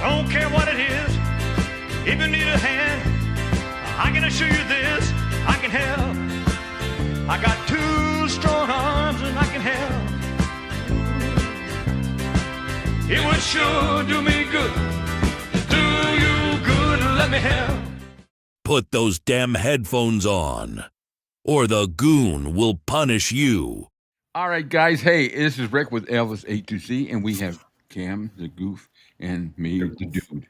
I don't care what it is. If you need a hand, I can assure you this, I can help. I got two strong arms and I can help. It would sure do me good, do you good, let me help. Put those damn headphones on, or the goon will punish you. All right, guys. Hey, this is Rick with Elvis-A-Z, and we have Cam, the goof, and me, the dude.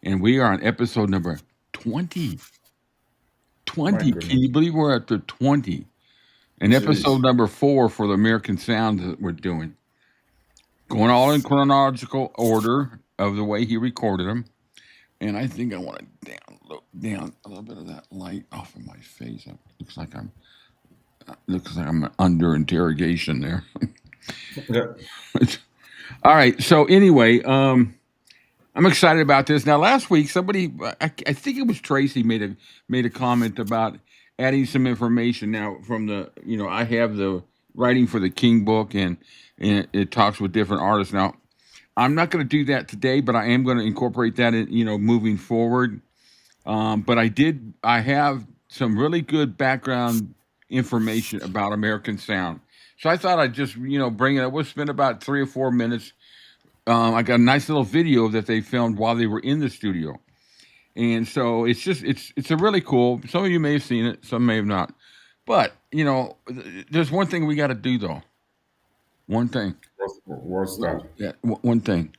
And we are on episode number 20. 20. Can you believe we're at the 20? And episode number 4 for the American Sounds that we're doing. Going all in chronological order of the way he recorded them. And I think I want to down a little bit of that light off of my face. It looks like I'm under interrogation there. Yeah. All right. So anyway, I'm excited about this. Now, last week, somebody, I think it was Tracy, made a comment about adding some information. Now, from the, I have the writing for the King book, and it talks with different artists. Now, I'm not going to do that today, but I am going to incorporate that in, moving forward. But I have some really good background information about American Sound. So I thought I'd just, bring it up. We'll spend about 3 or 4 minutes. I got a nice little video that they filmed while they were in the studio. And so it's a really cool, some of you may have seen it, some may have not. But, there's one thing we got to do, though. One thing. What's that? Yeah, one thing.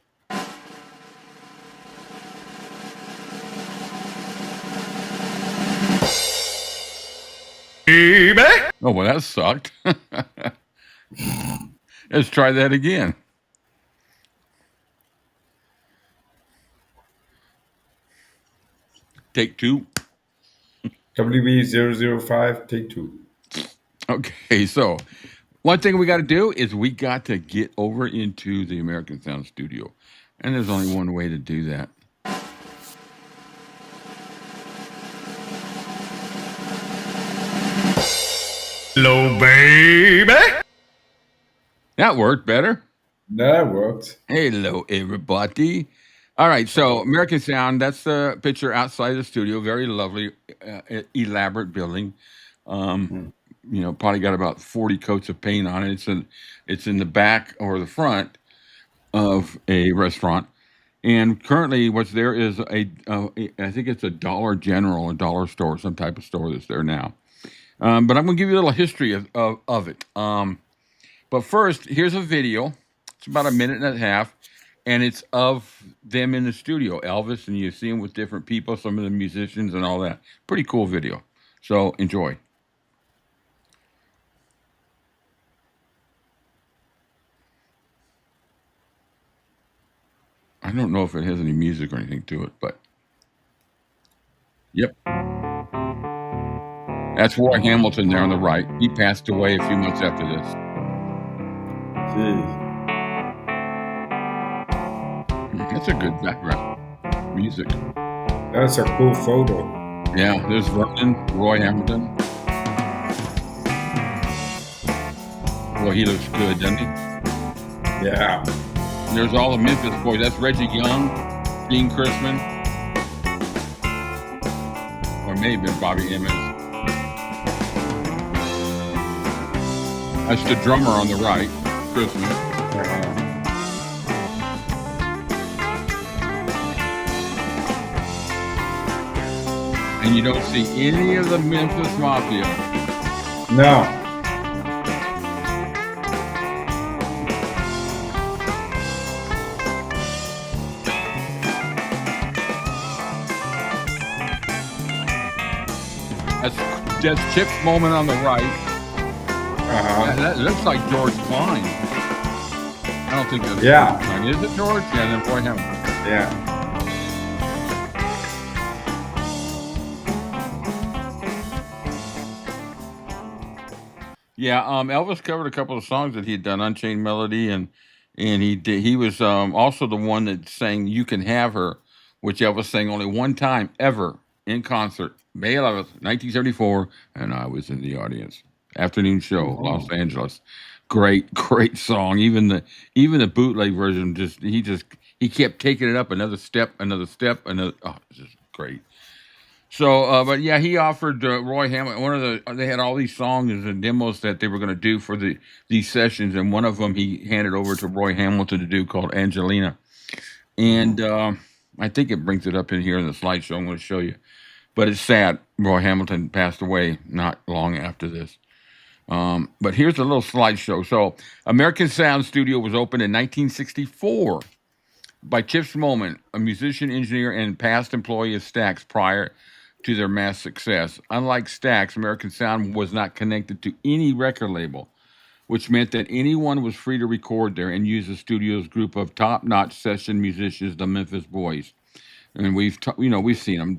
Baby. Oh, well, that sucked. Let's try that again. Take 2. WB005, take 2. Okay, so one thing we got to do is we got to get over into the American Sound studio. And there's only one way to do that. Hello, baby. That worked better. That worked. Hello, everybody. All right, so American Sound, that's the picture outside the studio. Very lovely, elaborate building. Probably got about 40 coats of paint on it. It's in the back or the front of a restaurant. And currently what's there is I think it's a Dollar General, a dollar store, some type of store that's there now. But I'm going to give you a little history of it. But first, here's a video. It's about a minute and a half. And it's of them in the studio, Elvis, and you see him with different people, some of the musicians and all that. Pretty cool video. So enjoy. I don't know if it has any music or anything to it, but yep. That's Roy Hamilton there on the right. He passed away a few months after this. Jeez. That's a good background music. That's a cool photo. Yeah, there's Vernon, Roy Hamilton. Boy, he looks good, doesn't he? Yeah. There's all the Memphis boys. That's Reggie Young, Dean Chrisman, or maybe Bobby Emmons. That's the drummer on the right, Chrisman. And you don't see any of the Memphis Mafia. No. That's Chip's Moment on the right. That looks like George Klein. I don't think that's George Klein. Is it George? Yeah, then Roy Hamilton. Yeah. Yeah, Elvis covered a couple of songs that he had done, Unchained Melody, and he was also the one that sang "You Can Have Her," which Elvis sang only one time ever in concert, May 11th, 1974, and I was in the audience. Afternoon show, Los Angeles. Great song. Even the bootleg version, he he kept taking it up another step, another. Oh, this is great. So, but yeah, he offered Roy Hamilton they had all these songs and demos that they were going to do for these sessions, and one of them he handed over to Roy Hamilton to do called Angelina, and I think it brings it up in here in the slideshow. I'm going to show you, but it's sad. Roy Hamilton passed away not long after this. But here's a little slideshow. So, American Sound Studio was opened in 1964 by Chip Smallman, a musician, engineer, and past employee of Stax prior to their mass success. Unlike Stax, American Sound was not connected to any record label, which meant that anyone was free to record there and use the studio's group of top-notch session musicians, the Memphis Boys. And we've seen them,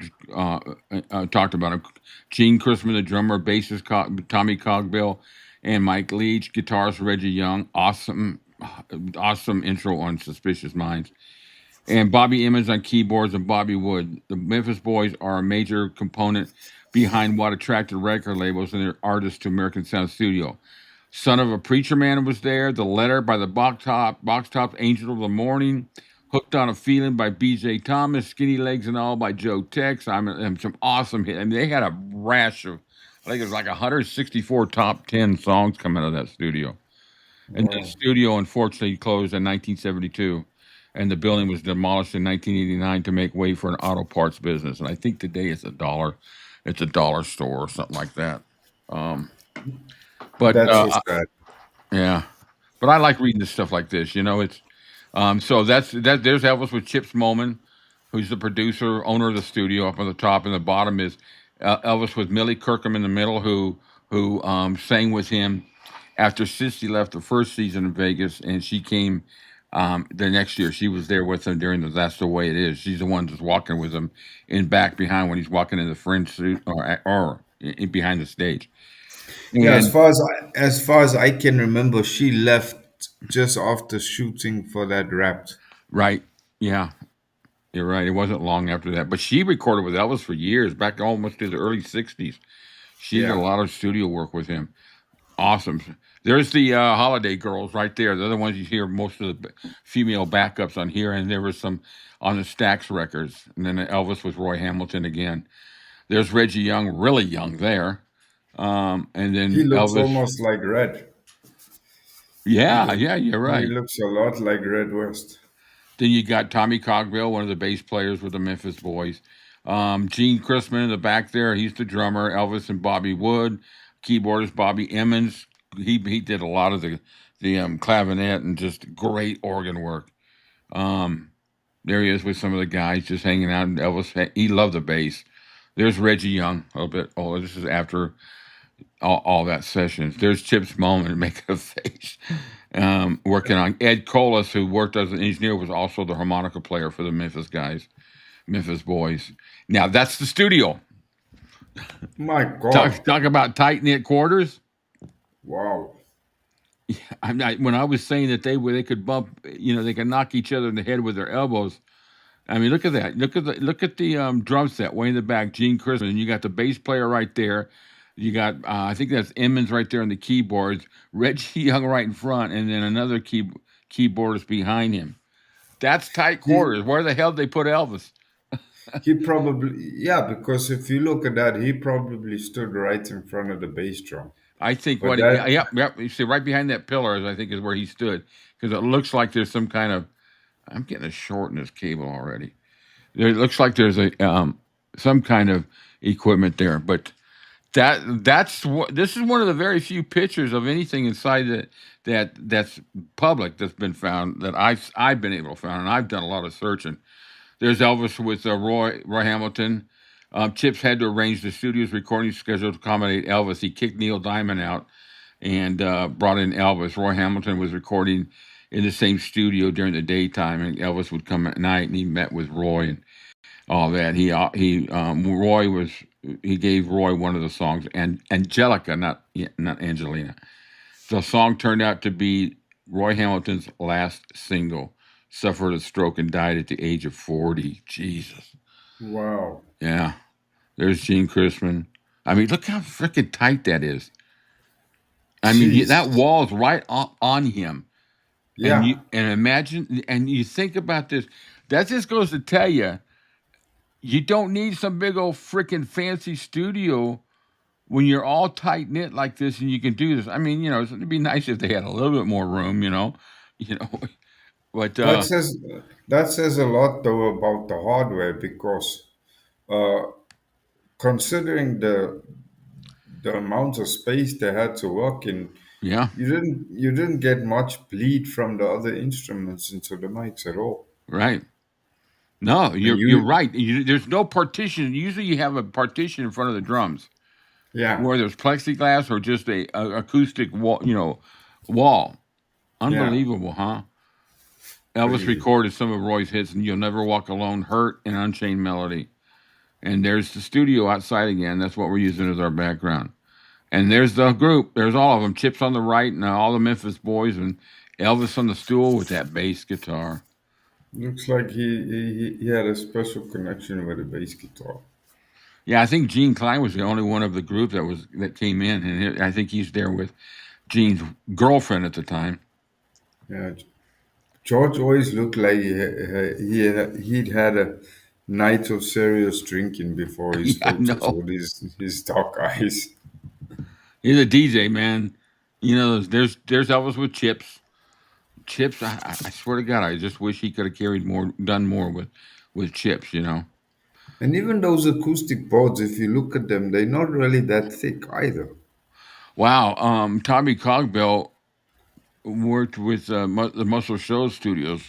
talked about them. Gene Christman, the drummer, bassist Tommy Cogbill, and Mike Leach, guitarist Reggie Young. Awesome intro on Suspicious Minds. And Bobby Emmons on keyboards and Bobby Wood. The Memphis Boys are a major component behind what attracted record labels and their artists to American Sound Studio. Son of a Preacher Man was there. The Letter by the Box Tops, Angel of the Morning, Hooked on a Feeling by B.J. Thomas, Skinny Legs and All by Joe Tex. And some awesome hits. I mean, they had a rash of, I think it was like 164 top 10 songs coming out of that studio. And the studio, unfortunately, closed in 1972. And the building was demolished in 1989 to make way for an auto parts business. And I think today it's a dollar store or something like that. But That's so sad. yeah, but I like reading this stuff like this. It's so there's Elvis with Chip Smallman, who's the producer, owner of the studio up on the top, and the bottom is Elvis with Millie Kirkham in the middle, who sang with him after Sissy left the first season in Vegas, and she came the next year. She was there with him during That's the Way It Is. She's the one that's walking with him in back behind when he's walking in the fringe suit or in behind the stage. Yeah, as far as I can remember, she left just after shooting for that rap. Right. Yeah. You're right. It wasn't long after that. But she recorded with Elvis for years, back almost to the early 60s. She did a lot of studio work with him. Awesome. There's the Holiday Girls right there. They're the ones you hear most of the female backups on here. And there was some on the Stax records. And then Elvis with Roy Hamilton again. There's Reggie Young, really young there. And then He looks Elvis. almost like Red. Yeah, you're right. He looks a lot like Red West. Then you got Tommy Cogbill, one of the bass players with the Memphis Boys. Gene Christman in the back there, he's the drummer. Elvis and Bobby Wood. Keyboardist Bobby Emmons. He did a lot of the clavinet and just great organ work. There he is with some of the guys just hanging out. And Elvis, he loved the bass. There's Reggie Young, a little bit older. This is after all that sessions. There's Chip Smallman making a face. Working on Ed Colas, who worked as an engineer, was also the harmonica player for the Memphis Boys. Now that's the studio. My God. Talk about tight knit quarters. Wow. Yeah, when I was saying that they could bump, they could knock each other in the head with their elbows. I mean, look at that. Look at the drum set way in the back. Gene Christman. You got the bass player right there. You got I think that's Emmons right there on the keyboards. Reggie Young right in front, and then another keyboardist behind him. That's tight quarters. Where the hell did they put Elvis? He probably, because if you look at that, he probably stood right in front of the bass drum. I think But yep. You see, right behind that pillar, I think is where he stood, because it looks like there's some kind of. I'm getting a short in this cable already. It looks like there's a some kind of equipment there, but this is one of the very few pictures of anything inside that's public that's been found that I've been able to find, and I've done a lot of searching. There's Elvis with Roy Hamilton. Chips had to arrange the studio's recording schedule to accommodate Elvis. He kicked Neil Diamond out and brought in Elvis. Roy Hamilton was recording in the same studio during the daytime, and Elvis would come at night, and he met with Roy and all that. He gave Roy one of the songs, and Angelica, not Angelina. The song turned out to be Roy Hamilton's last single. Suffered a stroke and died at the age of 40. Jesus. Wow. Yeah. There's Gene Christman. I mean, look how freaking tight that is. I mean, that wall's right on him. And Yeah. imagine, and you think about this. That just goes to tell you, you don't need some big old freaking fancy studio when you're all tight knit like this, and you can do this. I mean, it'd be nice if they had a little bit more room, you know. But That says that says a lot though about the hardware because uh, considering the amount of space they had to work in, yeah, you didn't get much bleed from the other instruments into the mics at all. right. No, And you're you, right. There's no partition. Usually, you have a partition in front of the drums, yeah, where there's plexiglass or just a acoustic wall. Wall. yeah, Unbelievable, huh? Elvis crazy. recorded some of Roy's hits, and "You'll Never Walk Alone," "Hurt," and "Unchained Melody." And there's the studio outside again. That's what we're using as our background. And there's the group. There's all of them. Chips on the right, and all the Memphis boys, and Elvis on the stool with that bass guitar. Looks like he had a special connection with the bass guitar. Yeah, I think Gene Klein was the only one of the group that came in, and I think he's there with Gene's girlfriend at the time. Yeah, George always looked like he'd had a night of serious drinking before his Yeah, I photos know. with his dark eyes. He's a DJ, man. There's Elvis with Chips. Chips, I swear to God, I just wish he could have done more with Chips. And even those acoustic boards, if you look at them, they're not really that thick either. Wow, Tommy Cogbill worked with the Muscle Shoals Studios.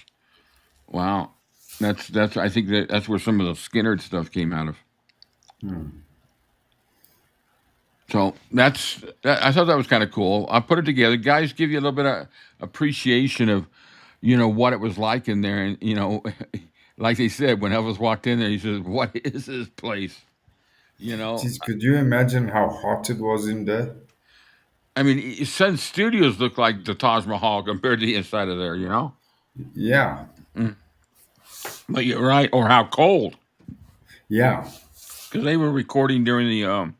Wow, that's I think that's where some of the Skinner stuff came out of. So I thought that was kind of cool. I put it together. Guys give you a little bit of appreciation of, what it was like in there. And, like they said, when Elvis walked in there, he says, "What is this place?" You know, Jeez, could you imagine how hot it was in there? I mean, Sun Studios look like the Taj Mahal compared to the inside of there. Yeah, But you're right. Or how cold. yeah. Because they were recording during the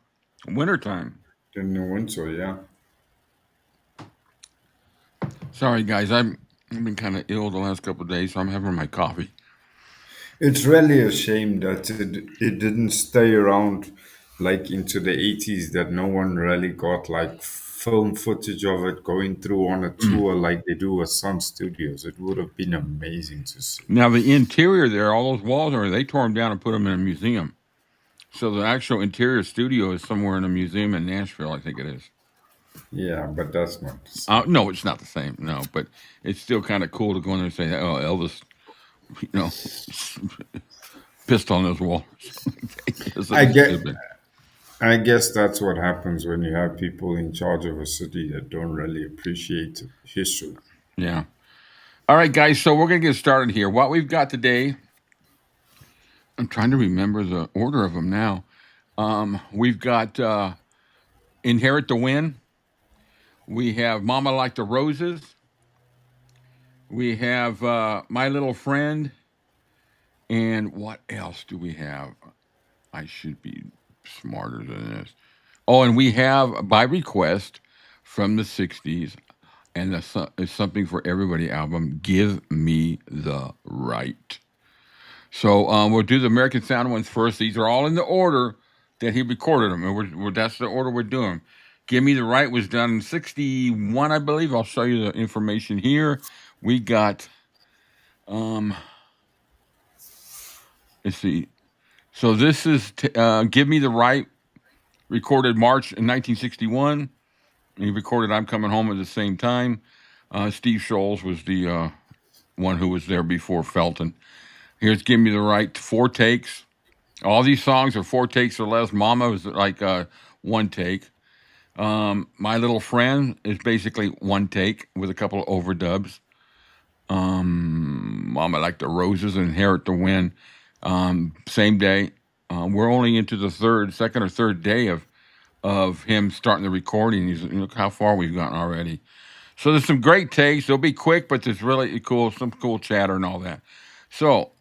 wintertime. In the winter, yeah. Sorry, guys. I've been kind of ill the last couple of days, so I'm having my coffee. It's really a shame that it didn't stay around like into the 80s, that no one really got like film footage of it going through on a tour like they do at Sun Studios. It would have been amazing to see. Now, the interior there, all those walls they tore them down and put them in a museum. So the actual interior studio is somewhere in a museum in Nashville, I think it is. Yeah, but that's not the same. No, it's not the same. No, but it's still kind of cool to go in there and say, "Oh, Elvis, pissed on those walls." I get. I guess that's what happens when you have people in charge of a city that don't really appreciate history. Yeah. All right, guys. So we're gonna get started here. What we've got today, I'm trying to remember the order of them now. We've got "Inherit the Wind." We have "Mama Like the Roses." We have "My Little Friend." And what else do we have? I should be smarter than this. Oh, and we have, by request from the 60s, and it's Something for Everybody album, "Give Me the Right." So we'll do the American Sound ones first. These are all in the order that he recorded them, and that's the order we're doing. "Give Me the Right" was done in 61, I believe. I'll show you the information here. We got, let's see. So this is "Give Me the Right," recorded March in 1961. He recorded "I'm Coming Home" at the same time. Steve Sholes was the one who was there before Felton. Here's "Give Me the Right," 4 takes. All these songs are 4 takes or less. "Mama" was like 1 take. "My Little Friend" is basically 1 take with a couple of overdubs. "Mama Like the Roses" and "Inherit the Wind," same day. We're only into the second or third day of him starting the recording. Look how far we've gotten already. So there's some great takes. They'll be quick, but there's really some cool chatter and all that. So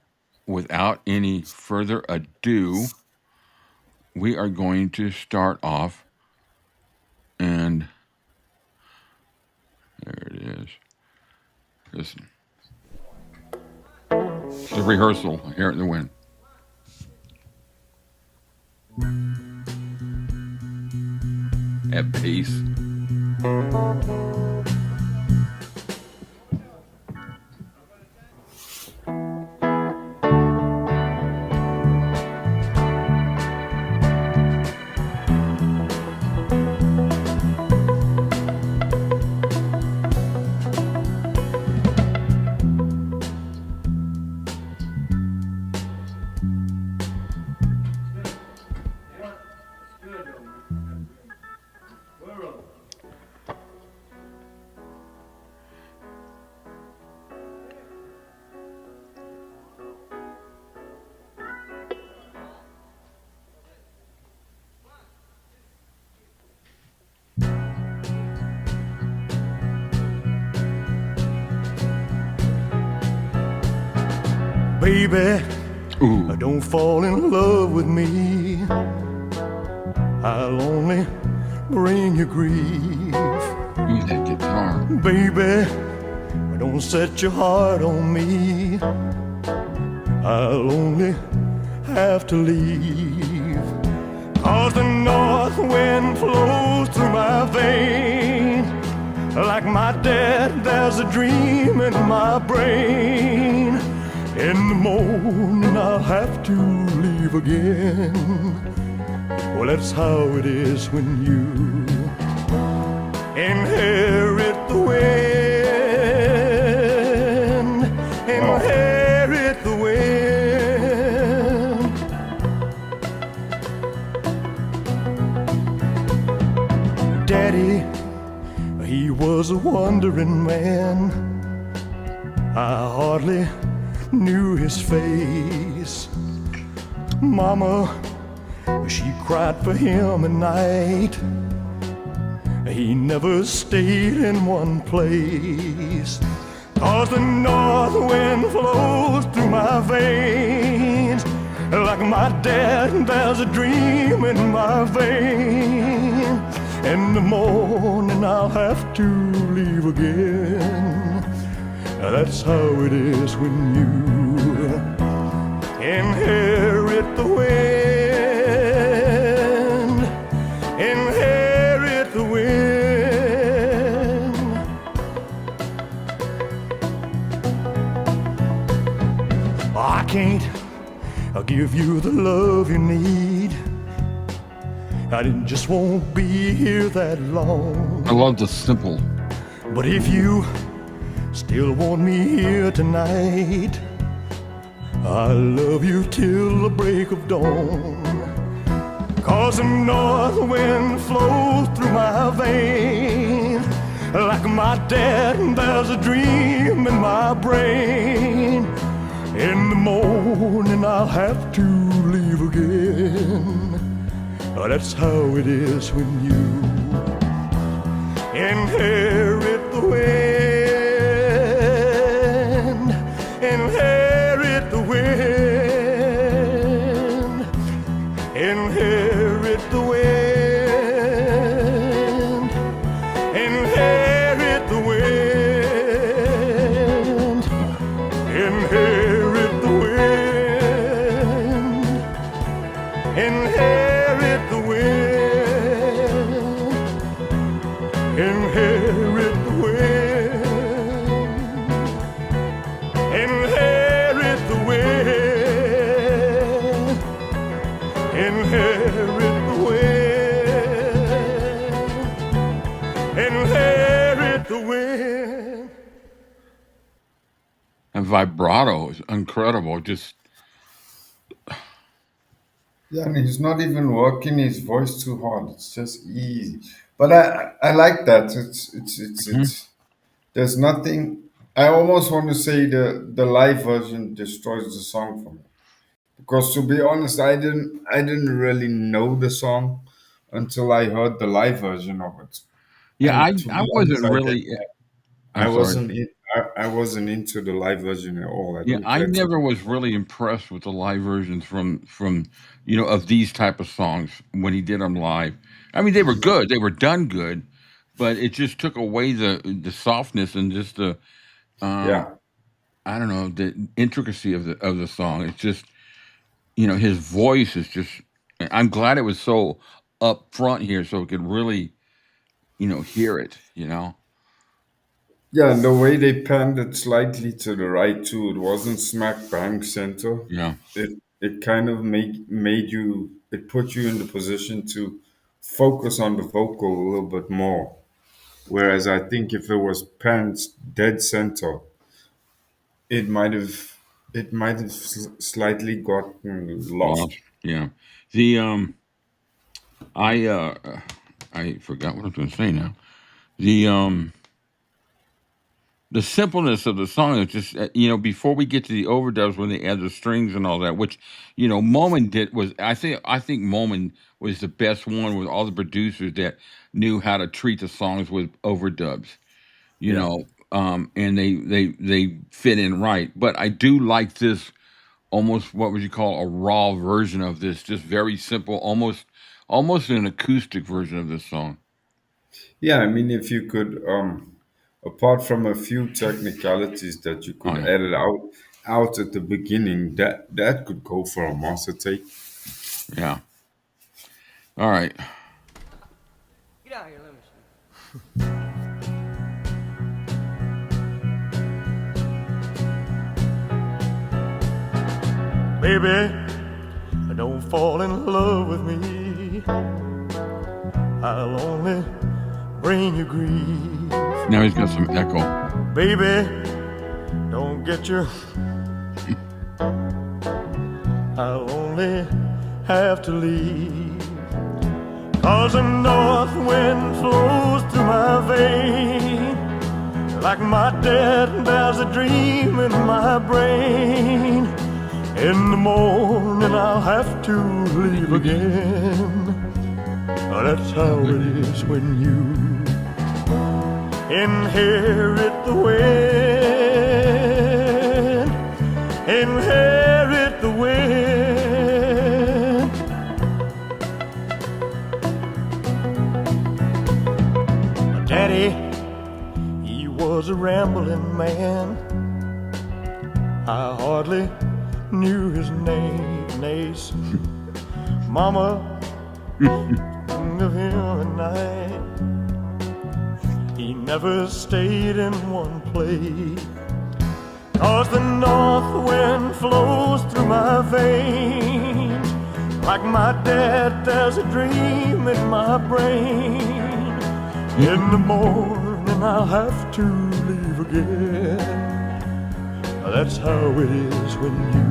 without any further ado, we are going to start off, and there it is. Listen. It's a rehearsal. Hear it in the wind. At peace. Baby, Ooh. don't fall in love with me. I'll only bring you grief. Use that guitar. Baby, don't set your heart on me. I'll only have to leave. 'Cause the north wind flows through my veins. Like my dad, there's a dream in my brain. In the morning I'll have to leave again. Well, that's how it is when you inherit the wind. Inherit the wind. Daddy, he was a wandering man. I hardly knew his face. Mama, she cried for him at night. He never stayed in one place. 'Cause the north wind flows through my veins. Like my dad, there's a dream in my vein. In the morning I'll have to leave again. That's how it is when you inherit the wind. Inherit the wind. I can't give you the love you need. I just won't be here that long. I love the simple. But if you still want me here tonight, I'll love you till the break of dawn. 'Cause the north wind flows through my veins. Like my dad, there's a dream in my brain. In the morning I'll have to leave again. That's how it is when you inherit the wind. Inherit the wind. Inherit the wind. Inherit the wind. Inherit the wind. Inherit the wind. Inherit the wind. Inherit the wind. Inherit the wind. Inherit the wind. And vibrato is incredible. Just Yeah, and he's not even working his voice too hard. It's just easy. But I like that. It's there's nothing. I almost want to say the live version destroys the song for me. Because to be honest, I didn't really know the song until I heard the live version of it. yeah, And to I be honest, wasn't really. I I'm sorry. wasn't in, I wasn't into the live version at all. I Yeah, don't I care to. never was really impressed with the live versions from of these type of songs when he did them live. I mean, they were good, they were done good, but it just took away the softness and just Yeah. I don't know, the intricacy of the song. It's just, his voice is just. I'm glad it was so up front here, so we could really, hear it. Yeah, and the way they panned it slightly to the right too, it wasn't smack bang center. Yeah. It kind of made you, it put you in the position to focus on the vocal a little bit more. Whereas I think if it was panned dead center, it might have slightly gotten lost. Lost. Yeah. The I forgot what I was going to say now. The simpleness of the song is just before we get to the overdubs when they add the strings and all that, which Moment did was I think Moment was the best one with all the producers that knew how to treat the songs with overdubs, Yeah. and they fit in right. But I do like this almost what would you call a raw version of this, just very simple, almost an acoustic version of this song. Yeah, I mean, if you could, apart from a few technicalities that you Oh could yeah, edit out at the beginning, that could go for a master tape. yeah. All right. Get out here, let me see. Baby, don't fall in love with me. I'll only bring you grief. Now he's got some echo. Baby, don't get your. I'll only have to leave. 'Cause the north wind flows through my veins. Like my dad, there's a dream in my brain. In the morning I'll have to leave again. That's how it is when you inherit the wind. Inherit the wind. My daddy, he was a rambling man. I hardly knew his name, Nace. Mama of him at night. He never stayed in one place. 'Cause the north wind flows through my veins. Like my dad, there's a dream in my brain. In the morning I'll have to leave again. That's how it is when you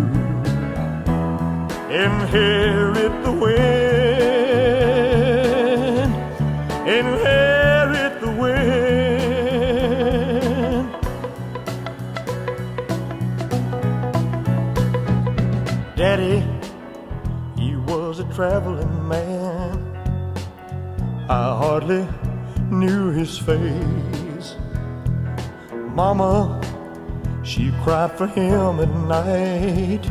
inherit the wind. Inherit the wind. Daddy, he was a traveling man. I hardly knew his face. Mama, she cried for him at night.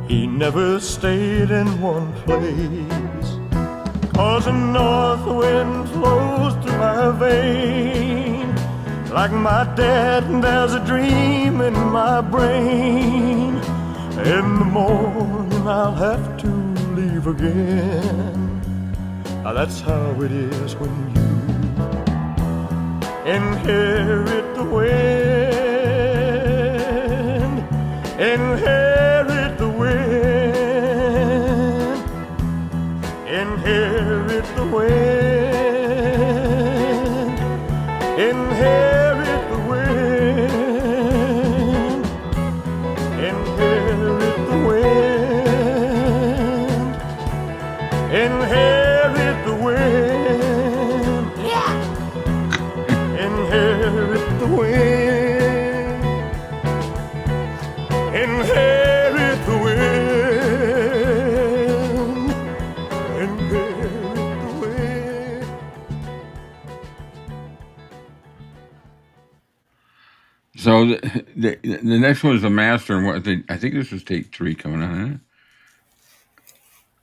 He never stayed in one place. 'Cause the north wind flows through my veins. Like my dad, there's a dream in my brain. In the morning I'll have to leave again. That's how it is when you inherit the wind. Inherit the wind. Inherit the wind. Inherit the wind. Inherit the wind. Inherit the wind. Yeah. Inherit the wind. Inherit the wind. Inherit the wind. So the next one is the master, and I think this was take 3 coming on.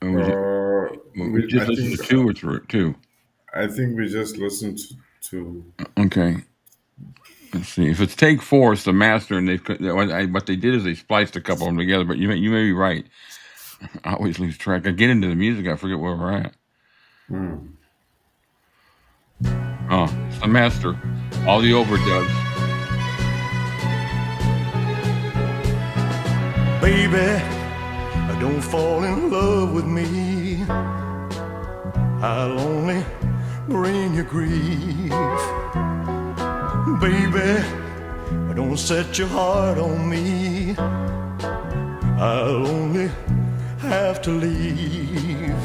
Huh? Or was it, we just listened to 2 or 3. I think we just listened to Okay. Let's see. If it's take 4, it's the master, and what they did is they spliced a couple of them together. But you may be right. I always lose track. I get into the music, I forget where we're at. Oh, it's the master. All the overdubs. Baby, don't fall in love with me. I'll only bring you grief. Baby, don't set your heart on me. I'll only have to leave.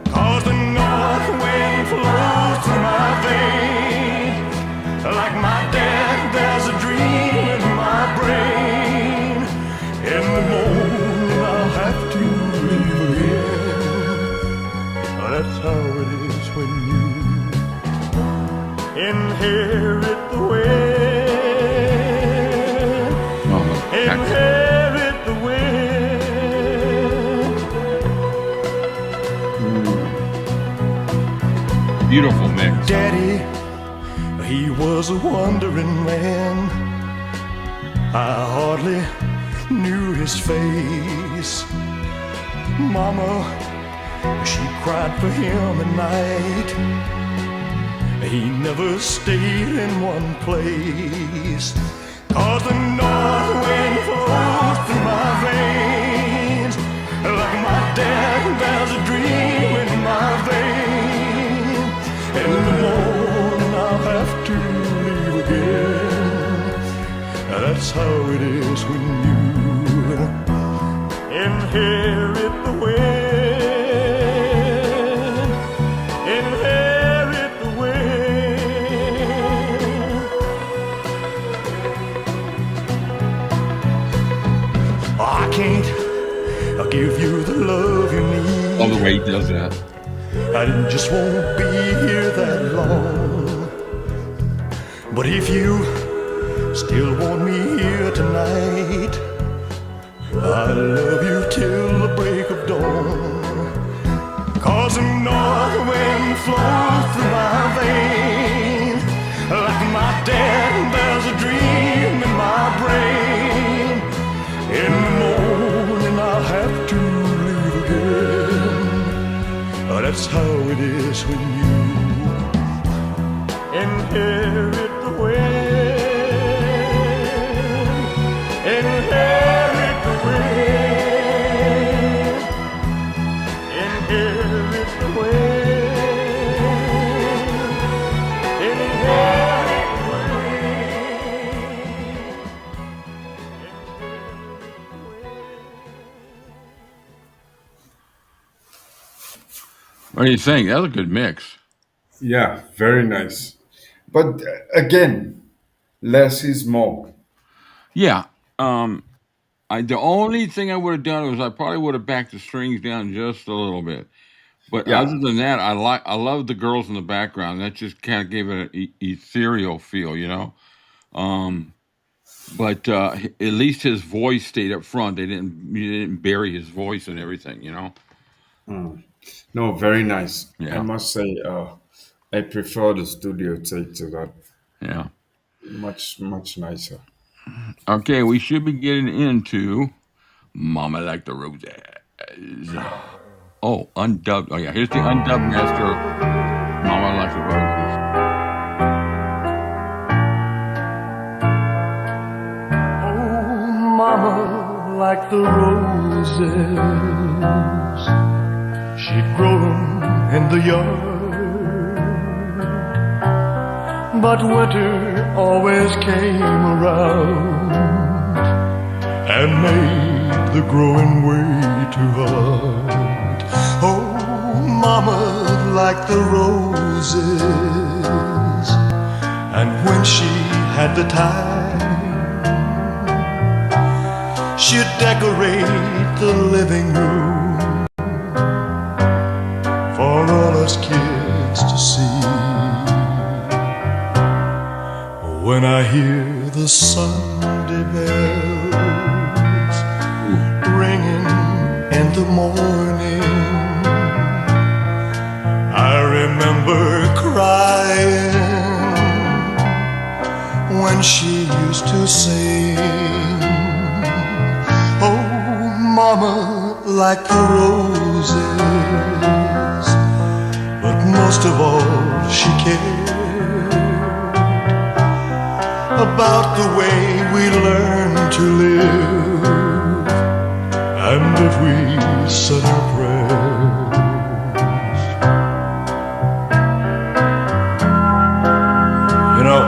'Cause the north wind flows through my veins. Like my dad, there's a dream in my brain. In the morning I'll have to leave again. That's how it is when you inherit the wind. Inherit the wind. Beautiful mix. Daddy, he was a wandering man. I hardly knew his face. Mama, she cried for him at night. He never stayed in one place. 'Cause the north wind flows through my veins. Like my dad, there's a dream in my veins. In the morning I'll have to leave again. That's how it is when you inherit the wind. Inherit the wind. I can't give you the love you need. Love the way he does that. I just won't be here that long. But if you still want me here tonight, I'll love you till the break of dawn. 'Cause the north wind flows through my veins. Like my dad, there's a dream in my brain. In the morning I'll have to leave again. That's how it is when you inherit the wind. Inherit the wind. Inherit the wind. Inherit the wind. What do you think? That was a good mix. Yeah, very nice. But again, less is more. Yeah. The only thing I would have done was I probably would have backed the strings down just a little bit. But Yeah. other than that, I love the girls in the background. That just kind of gave it an ethereal feel, you know. But at least his voice stayed up front. You didn't bury his voice and everything, you know. No, very nice. Yeah. I must say, I prefer the studio take to that. Yeah. Much, much nicer. Okay, we should be getting into Mama Like the Roses. Oh, undubbed. Oh, yeah, here's the undubbed master of Mama Like the Roses. Oh, mama, like the roses, she'd grow 'em in the yard. But winter always came around and made the growing way too hard. Oh, mama, like the roses, and when she had the time, she'd decorate the living room for all us kids to see. When I hear the Sunday bells ringing in the morning, I remember crying when she used to sing, oh, mama, like the roses. But most of all, she cared about the way we learn to live, and if we said our prayers. You know,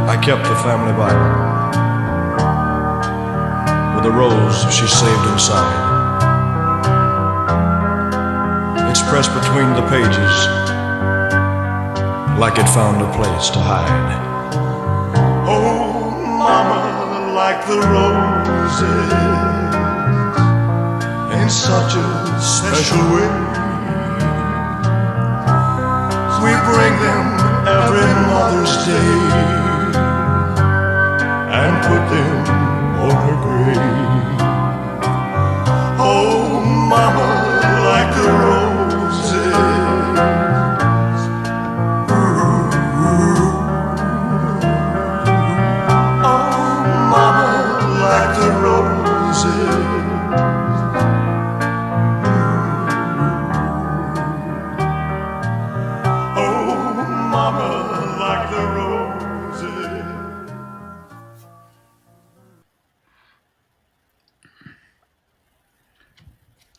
I kept the family Bible with a rose she saved inside. It's pressed between the pages like it found a place to hide. Oh, mama, like the roses, in such a special way. We bring them every Mother's Day and put them on her grave. Oh, mama, like the roses. Oh, mama, like the roses.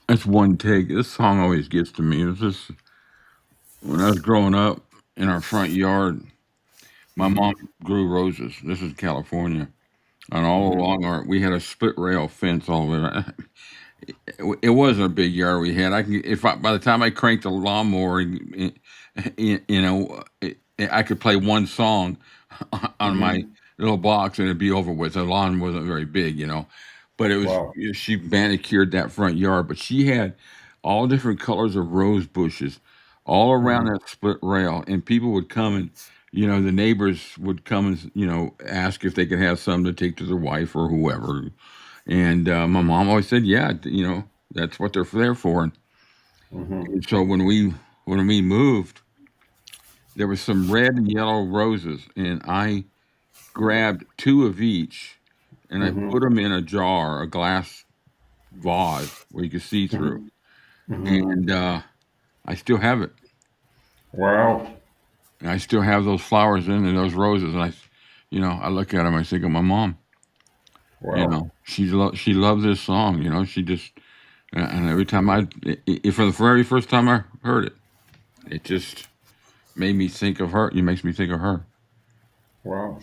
That's one take. This song always gets to me. It was just when I was growing up in our front yard, my mom grew roses. This is California. And all along we had a split rail fence all over it. It wasn't a big yard we had. By the time I cranked the lawnmower, I could play one song on my little box and it'd be over with. The lawn wasn't very big, but it was. Wow. She manicured that front yard, but she had all different colors of rose bushes all around that split rail, and people would come and. The neighbors would come and, ask if they could have some to take to their wife or whoever. And my mom always said, yeah, that's what they're there for. And so when we moved, there was some red and yellow roses, and I grabbed 2 of each, and I put them in a jar, a glass vase where you could see through. And I still have it. Wow. And I still have those flowers in and those roses, and I look at them, I think of my mom. Wow. She loves this song. She just and every time for the very first time I heard it, it just made me think of her. It makes me think of her. Wow.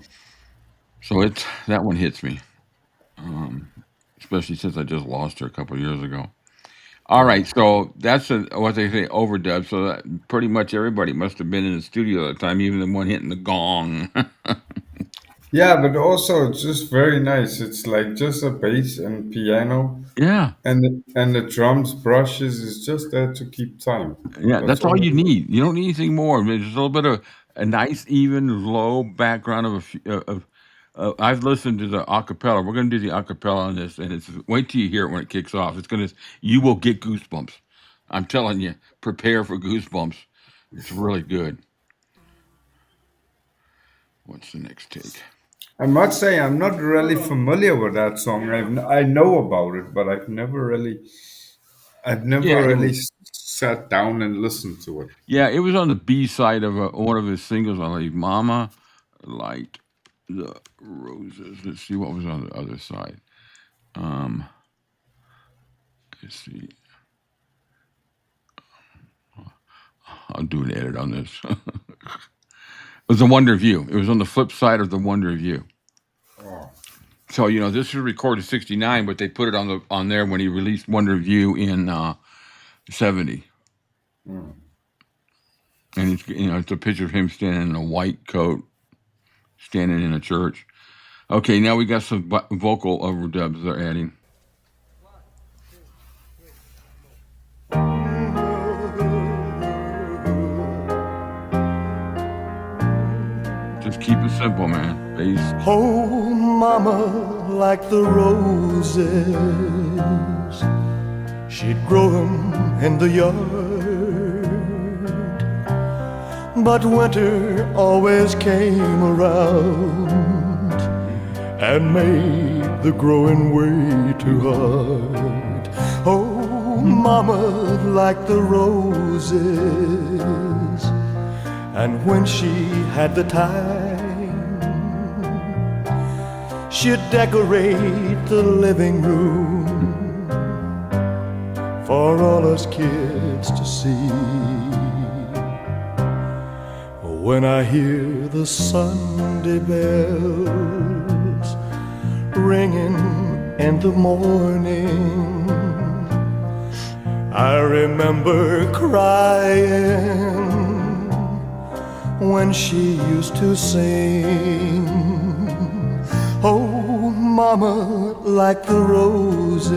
So that one hits me, especially since I just lost her a couple of years ago. All right, so that's what they say, overdub. So that pretty much everybody must have been in the studio at the time, even the one hitting the gong. Yeah, but also it's just very nice. It's like just a bass and piano, Yeah, and the drums, brushes is just there to keep time. yeah, that's all you it is. need. You don't need anything more. I mean, just a little bit of a nice, even, low background of. I've listened to the acapella. We're going to do the acapella on this, and wait till you hear it when it kicks off. You will get goosebumps. I'm telling you, prepare for goosebumps. It's really good. What's the next take? I must say I'm not really familiar with that song. I know about it, but I've never really sat down and listened to it. Yeah, it was on the B side of one of his singles. I believe, "Mama Like the Roses." Let's see what was on the other side. Let's see. I'll do an edit on this. It was the Wonder View. It was on the flip side of the Wonder View. Wow. So this was recorded '69, but they put it on there when he released Wonder View in '70. And it's a picture of him standing in a white coat, standing in a church. Okay, now we got some vocal overdubs they're adding. Just keep it simple, man. Bass. Oh, mama, like the roses, she'd grow them in the yard, but winter always came around and made the growing way to heart. Oh, mama, like the roses, and when she had the time, she'd decorate the living room for all us kids to see. When I hear the Sunday bells ringing in the morning, I remember crying when she used to sing. Oh, mama, like the roses,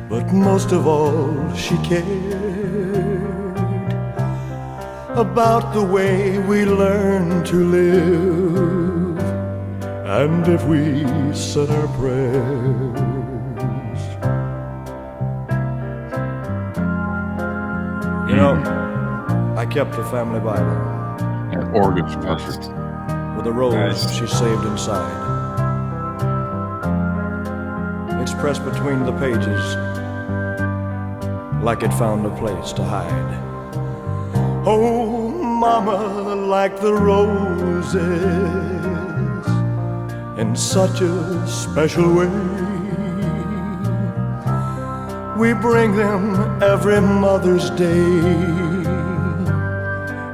but most of all she cared about the way we learn to live, and if we said our prayers. You know, I kept the family Bible. That organ's perfect. With a rose she saved inside. It's pressed between the pages like it found a place to hide. Oh, mama, like the roses, in such a special way. We bring them every Mother's Day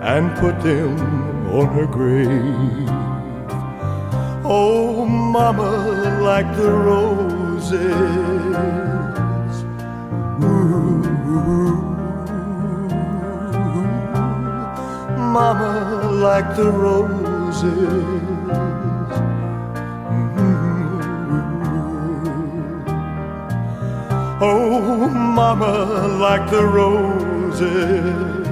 and put them on her grave. Oh, mama, like the roses, ooh. Mama, like the roses, oh, mama, like the roses,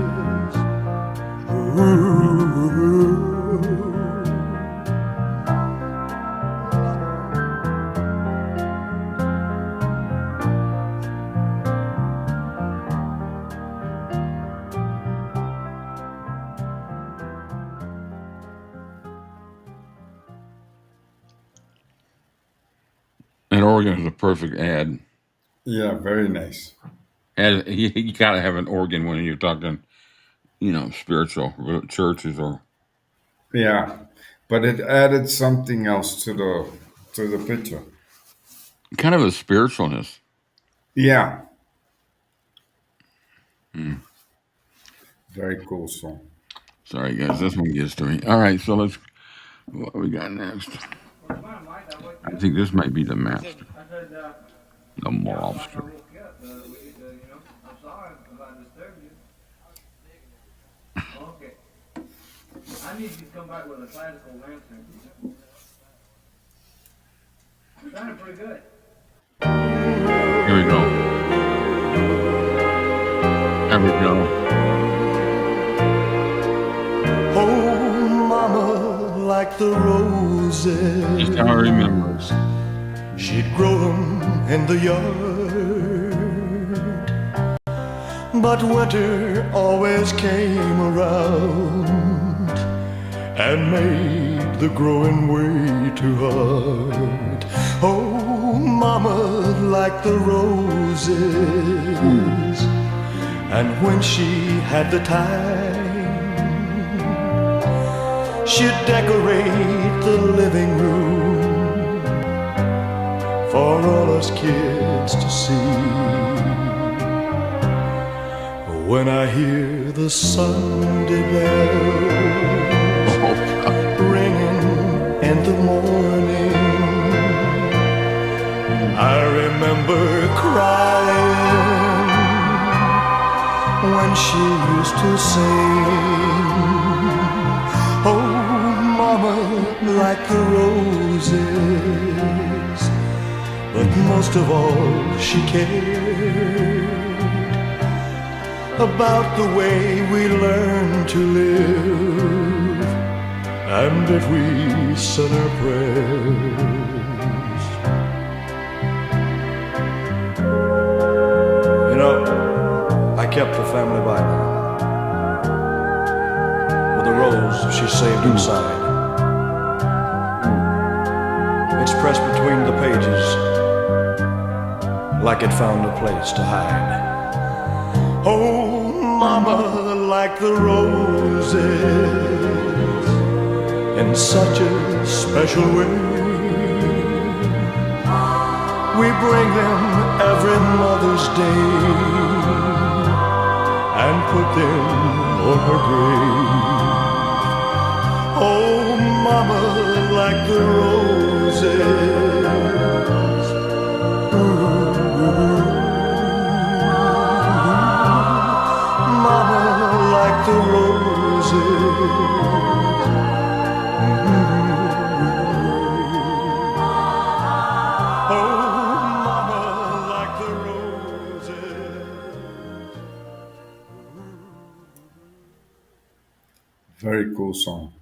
That organ is a perfect ad. Yeah, very nice. And you gotta have an organ when you're talking, spiritual churches or. Yeah, but it added something else to the picture. Kind of a spiritualness. Yeah. Very cool song. Sorry, guys, this one gets to me. All right, so what we got next? I think this might be the master. The monster. I'm sorry about disturbing you. Okay. I need you to come back with a classical answer. You're sounding pretty good. Here we go. There we go. Oh, mama, like the roses, Just how I remember. she'd grow them in the yard, but winter always came around and made the growing way too hard. Oh, mama, like the roses, and when she had the time, she'd decorate the living room for all us kids to see. When I hear the Sunday bells ringing in the morning, I remember crying when she used to sing. Oh, mama, like the roses, but most of all she cared about the way we learn to live, and if we said our prayers. You know, I kept the family Bible with a rose she saved inside. like it found a place to hide. Oh, mama, like the roses, in such a special way. We bring them every Mother's Day and put them on her grave. Oh, mama, like the roses. Ooh. Mama, like the roses. Very cool song.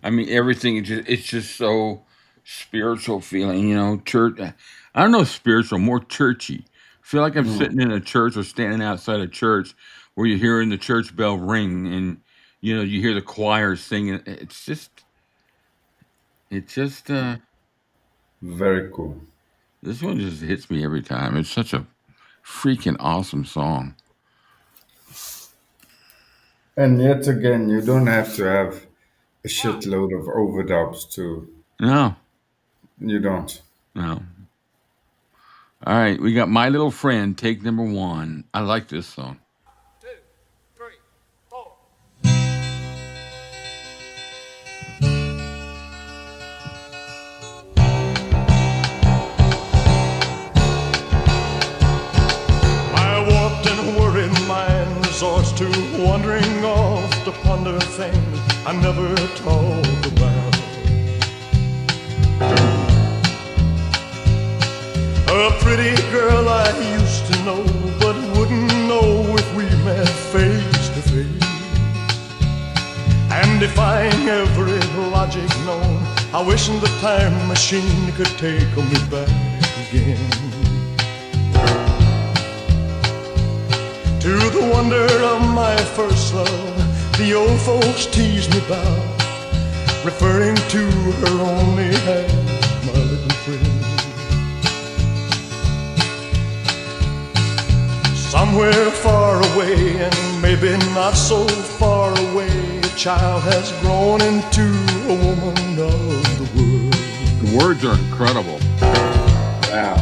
I mean, everything, it's just so spiritual feeling, you know, church. I don't know, spiritual, more churchy. I feel like I'm sitting in a church or standing outside a church where you're hearing the church bell ring and, you know, you hear the choir singing. It's just, very cool. This one just hits me every time. It's such a freaking awesome song. And yet again, you don't have to have a shitload of overdubs to. No. You don't. No. All right, we got My Little Friend, take number 1. I like this song. 2, 3, 4. My warped and worried mind resorts to wandering off to ponder things I never talk about. A pretty girl I used to know, but wouldn't know if we met face to face. And defying every logic known, I wish the time machine could take me back again. To the wonder of my first love, the old folks tease me about, referring to her only as my little friend. Somewhere far away, and maybe not so far away, a child has grown into a woman of the world. The words are incredible. Wow.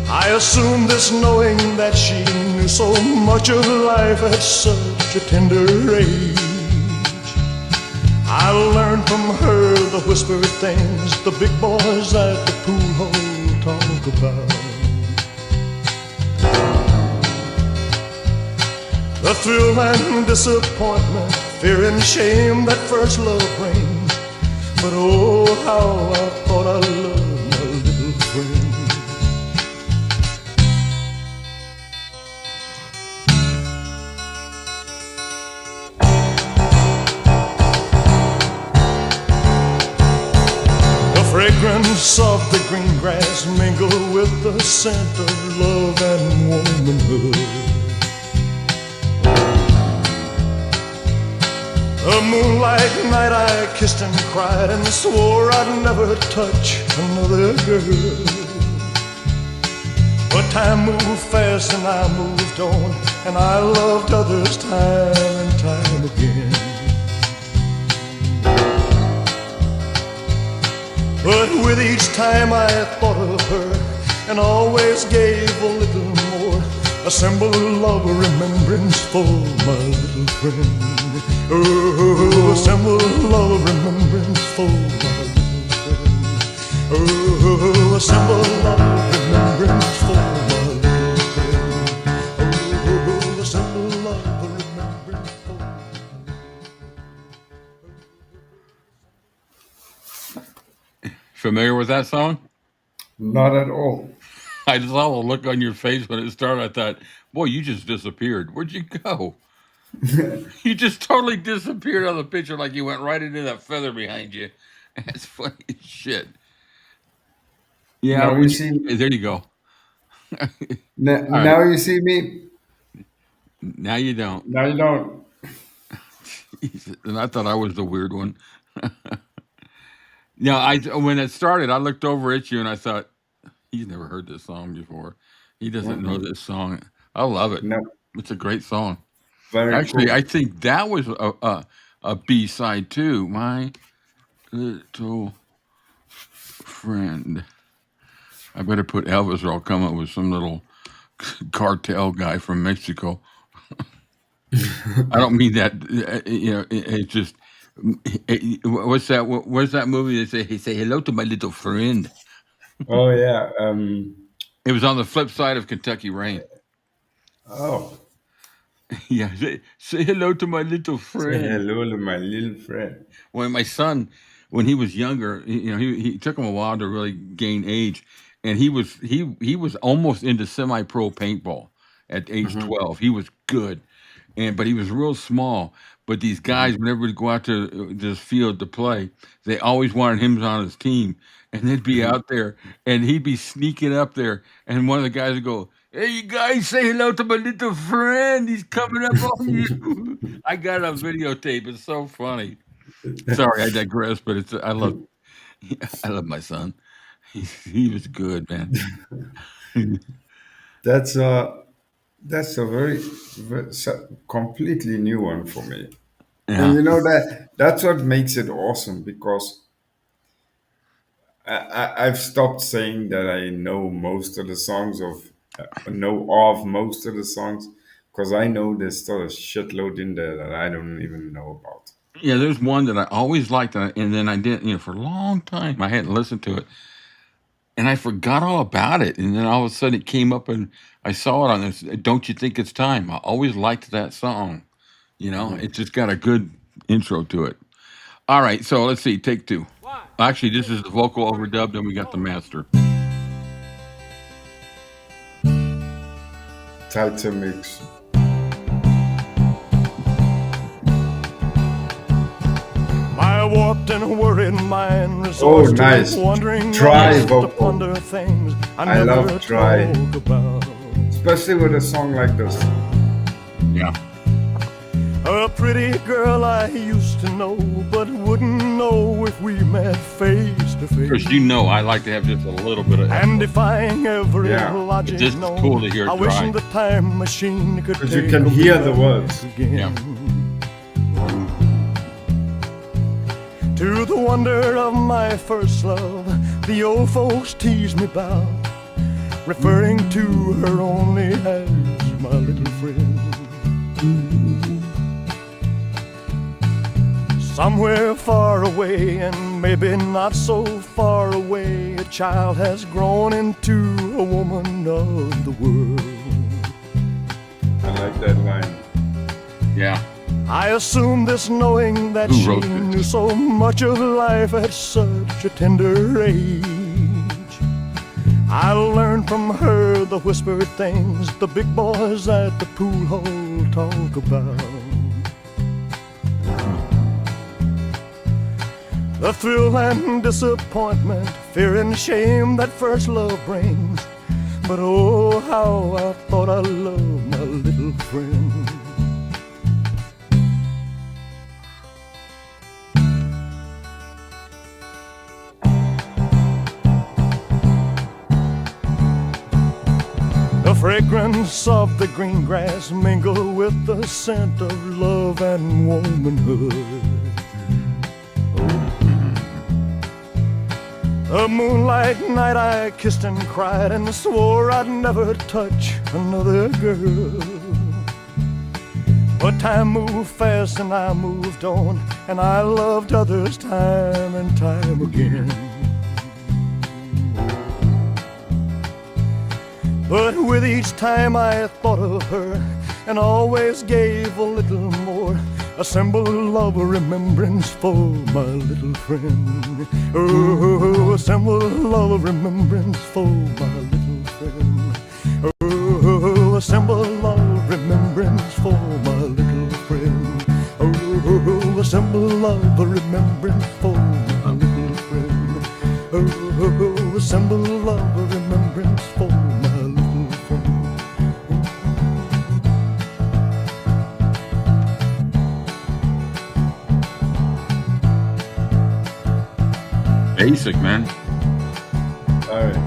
I assumed this knowing that she knew so much of life at such a tender age. I learned from her the whispered things the big boys at the pool hall talk about. The thrill and disappointment, fear and shame that first love brings. But oh, how I thought I loved my little friend. The fragrance of the green grass mingled with the scent of love and womanhood. A moonlight night I kissed and cried and swore I'd never touch another girl. But time moved fast and I moved on, and I loved others time and time again. But with each time I thought of her and always gave a little more, a symbol of remembrance for my little friend. Oh, a symbol of remembrance for my little friend. Oh, a symbol of remembrance for my little friend. Oh, a symbol of remembrance for my little friend. Familiar with that song? Not at all. I saw the look on your face when it started. I thought, boy, you just disappeared. Where'd you go? You just totally disappeared on the picture like you went right into that feather behind you. That's funny as shit. Yeah, Now you see. there you go. Now you see me. Now you don't. Now you don't. And I thought I was the weird one. Now, when it started, I looked over at you and I thought, He's never heard this song before. He doesn't know this song. I love it. No, It's a great song. very Actually, cool. I think that was a B-side too. My little friend. I better put Elvis or I'll come up with some little cartel guy from Mexico. I don't mean that. It's just what's that? Where's that movie? They say hello to my little friend. Oh yeah. It was on the flip side of Kentucky Rain. Oh, Yeah, say hello to my little say friend. hello to my little friend. When my son, when he was younger, he took him a while to really gain age, and he was almost into semi-pro paintball at age 12. He was good, but he was real small. But these guys, whenever they go out to this field to play, they always wanted him on his team, and they'd be out there, and he'd be sneaking up there, and one of the guys would go, "Hey, you guys, say hello to my little friend. He's coming up on you." I got it on videotape. It's so funny. Sorry, I digress, but I love my son. He was good, man. That's a completely new one for me. And Yeah. you know that's what makes it awesome because I've stopped saying that I know most of the songs of most of the songs because I know there's still a shitload in there that I don't even know about. Yeah, there's one that I always liked, and then I didn't, for a long time, I hadn't listened to it, and I forgot all about it. And then all of a sudden it came up, and I saw it on this. Don't You Think It's Time? I always liked that song. It just got a good intro to it. All right, so let's see, take two. Actually, this is the vocal overdubbed, and we got the master. Tighter mix. My warped and worried mind Oh, resorts nice. to wandering Dry west to vocal. ponder things I I never love dry. talk about. Especially with a song like this. Yeah. A pretty girl I used to know, but wouldn't know if we met face to face. Because I like to have just a little bit of. And defying every Yeah. logic It's just known, cool to hear I wish dry. the time machine could Because you take can me hear the back words. again. Yeah. To the wonder of my first love, the old folks tease me about, referring to her only as my little friend. Somewhere far away, and maybe not so far away, a child has grown into a woman of the world. I like that line. Yeah. I assume this knowing that Who she wrote this? knew so much of life at such a tender age. I learned from her the whispered things the big boys at the pool hall talk about. The thrill and disappointment, fear and shame that first love brings. But oh, how I thought I loved my little friend. The fragrance of the green grass mingled with the scent of love and womanhood. A moonlight night I kissed and cried and swore I'd never touch another girl. But time moved fast and I moved on, and I loved others time and time again. But with each time I thought of her and always gave a little more, a symbol of remembrance for my little friend. Oh, a symbol of remembrance for my little friend. Oh, a symbol of remembrance for my little friend. Oh, a symbol of remembrance for my little friend. Oh, a symbol of remembrance for my little friend. Basic, man. All right.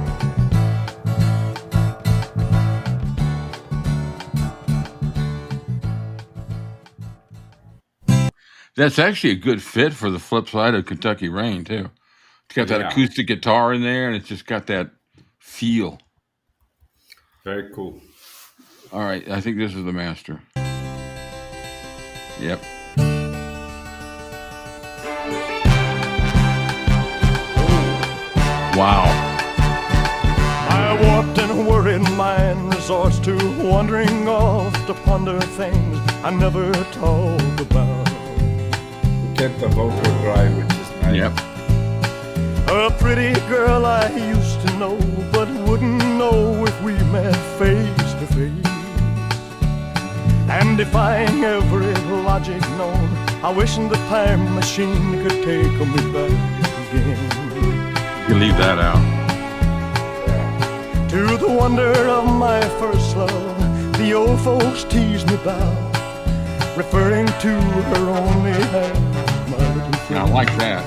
That's actually a good fit for the flip side of Kentucky Rain, too. It's got that acoustic guitar in there, and it's just got that feel. Very cool. All right, I think this is the master. Yep. Wow. My warped and worried mind resorts to wandering off to ponder things I never talk about. You kept the vocal dry, which is nice. Yep. A pretty girl I used to know, but wouldn't know if we met face to face. And defying every logic known, I wish the time machine could take me back again. You leave that out. To the wonder of my first love, the old folks tease me about, referring to her only as my little friend. I like that.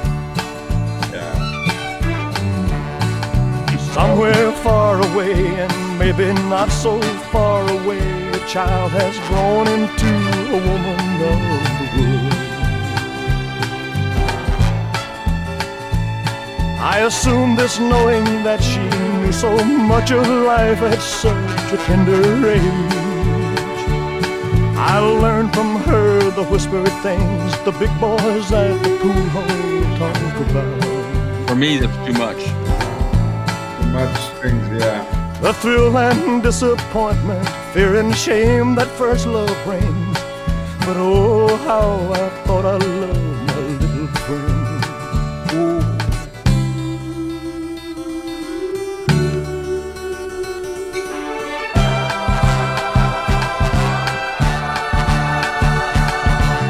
Somewhere far away, and maybe not so far away, a child has grown into a woman of the world. I assumed this knowing that she knew so much of life at such a tender age. I learned from her the whispered things the big boys at the pool hall talk about. For me, that's too much. Much things, yeah. The thrill and disappointment, fear and shame that first love brings. But oh, how I thought I loved my little friend. Oh.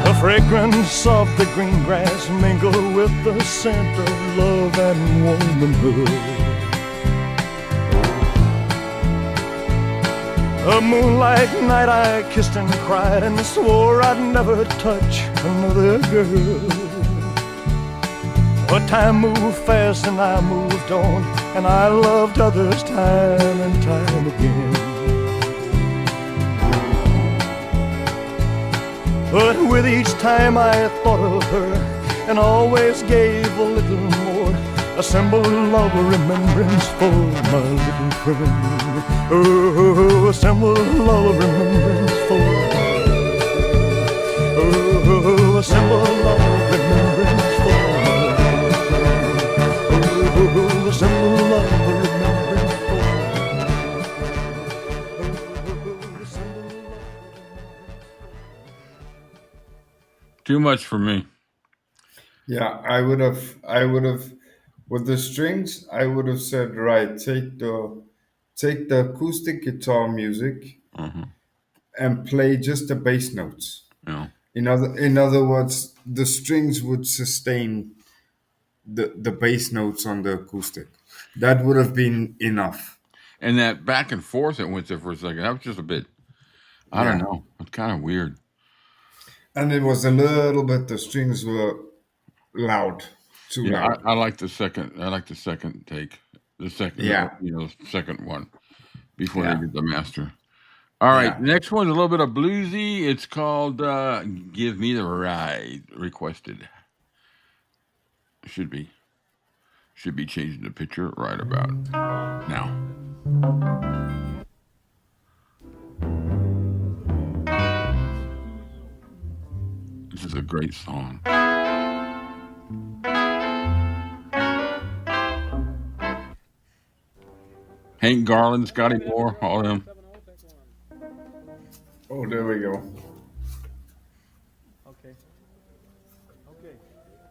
The fragrance of the green grass mingled with the scent of love and womanhood. A moonlight night I kissed and cried and swore I'd never touch another girl. But time moved fast and I moved on, and I loved others time and time again. But with each time I thought of her and always gave a little more, a symbol of remembrance for my little friend. Oh, a symbol of remembrance for. Oh, a symbol of remembrance for. Oh, a symbol of remembrance for. Too much for me. Yeah, I would have, with the strings, I would have said, right, take the acoustic guitar music and play just the bass notes. Yeah. In other words, the strings would sustain the bass notes on the acoustic. That would have been enough. And that back and forth that went there for a second, that was just a bit, I don't know, it's kind of weird. And it was a little bit, the strings were loud. Too loud. I like the second. I like the second take. The second, second one before they did the master. All right, next one's a little bit of bluesy. It's called "Give Me the Ride." Requested. Should be changing the picture right about now. This is a great song. Hank Garland, Scotty Moore, all of them. Oh, there we go. Okay.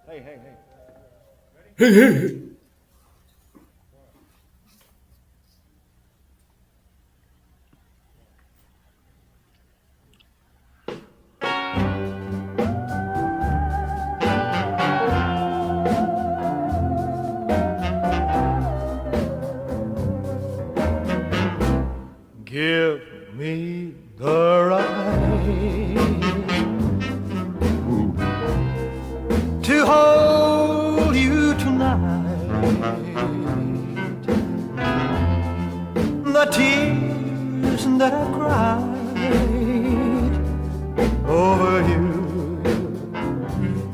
Hey. Give me the right to hold you tonight. The tears that I've cried over you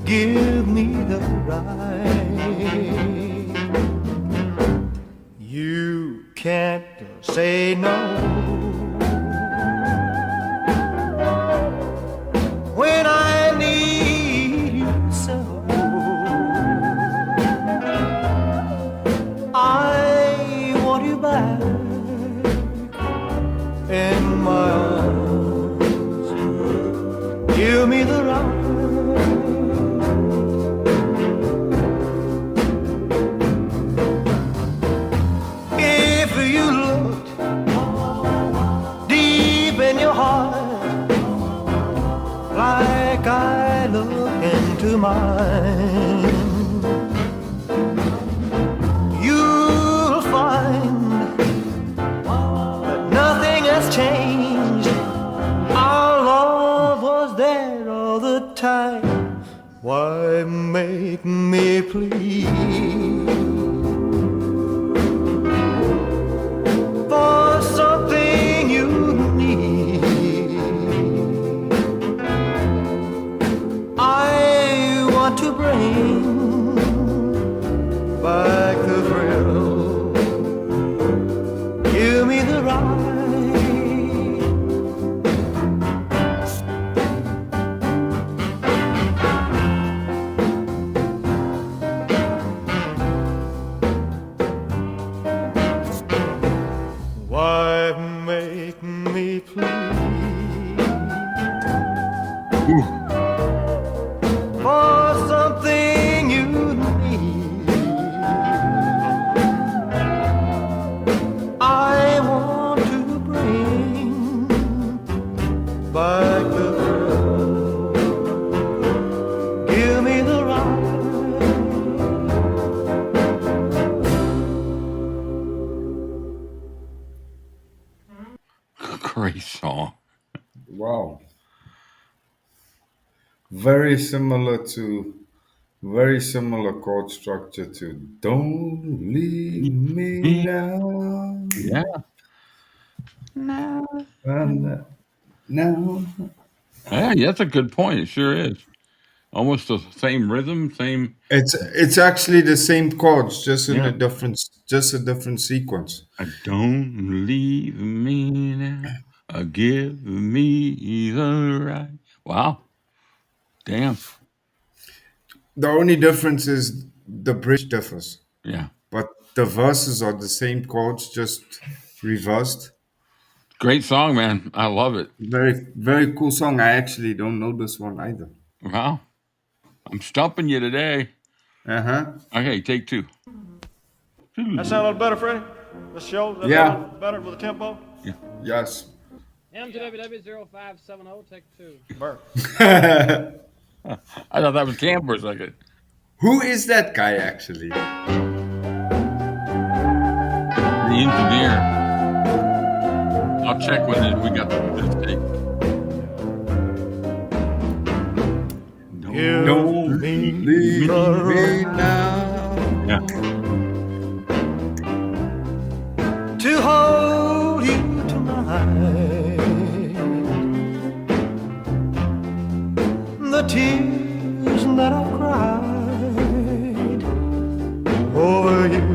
give me the right. You can't say no when I need you so. I want you back in my arms. Give me the right. If you looked deep in your heart like I look into mine, you'll find that nothing has changed. Our love was there all the time. Why make me plead for something you need? I want to bring back the thrill. Give me the right. Why make me plead Ooh. for something you need? I want to bring back the thrill. Give me the right. Great song. Wow. Very similar chord structure to Don't Leave Me Now. Yeah. Now. Yeah, that's a good point. It sure is. Almost the same rhythm, same. It's actually the same chords, just in Yeah. a different sequence. Don't leave me now. Give me the right. Wow. Damn. The only difference is the bridge differs, Yeah. but the verses are the same chords, just reversed. Great song, man. I love it. Very, very cool song. I actually don't know this one either. Wow. I'm stumping you today. Uh-huh. Okay, take two. That sound a little better, Freddie? This show? That Yeah. sound a little better with the tempo? Yes. 𝗘𝗹𝘃𝗶 take 2. Bert. I thought that was Cam for a second. Who is that guy, actually? The engineer. I'll check when we got this take. Don't leave me now. Yeah. To hold you tonight. The tears that I've cried over you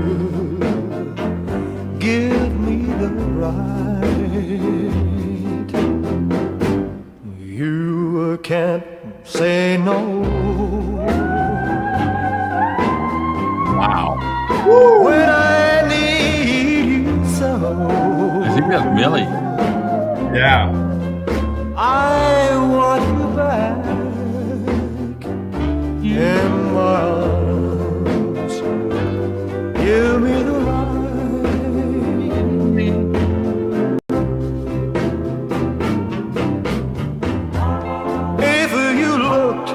give me the right. You can't say no. Wow. When I need you so. I think that's Millie. Yeah. I want you back in my arms. Give me the right. If you looked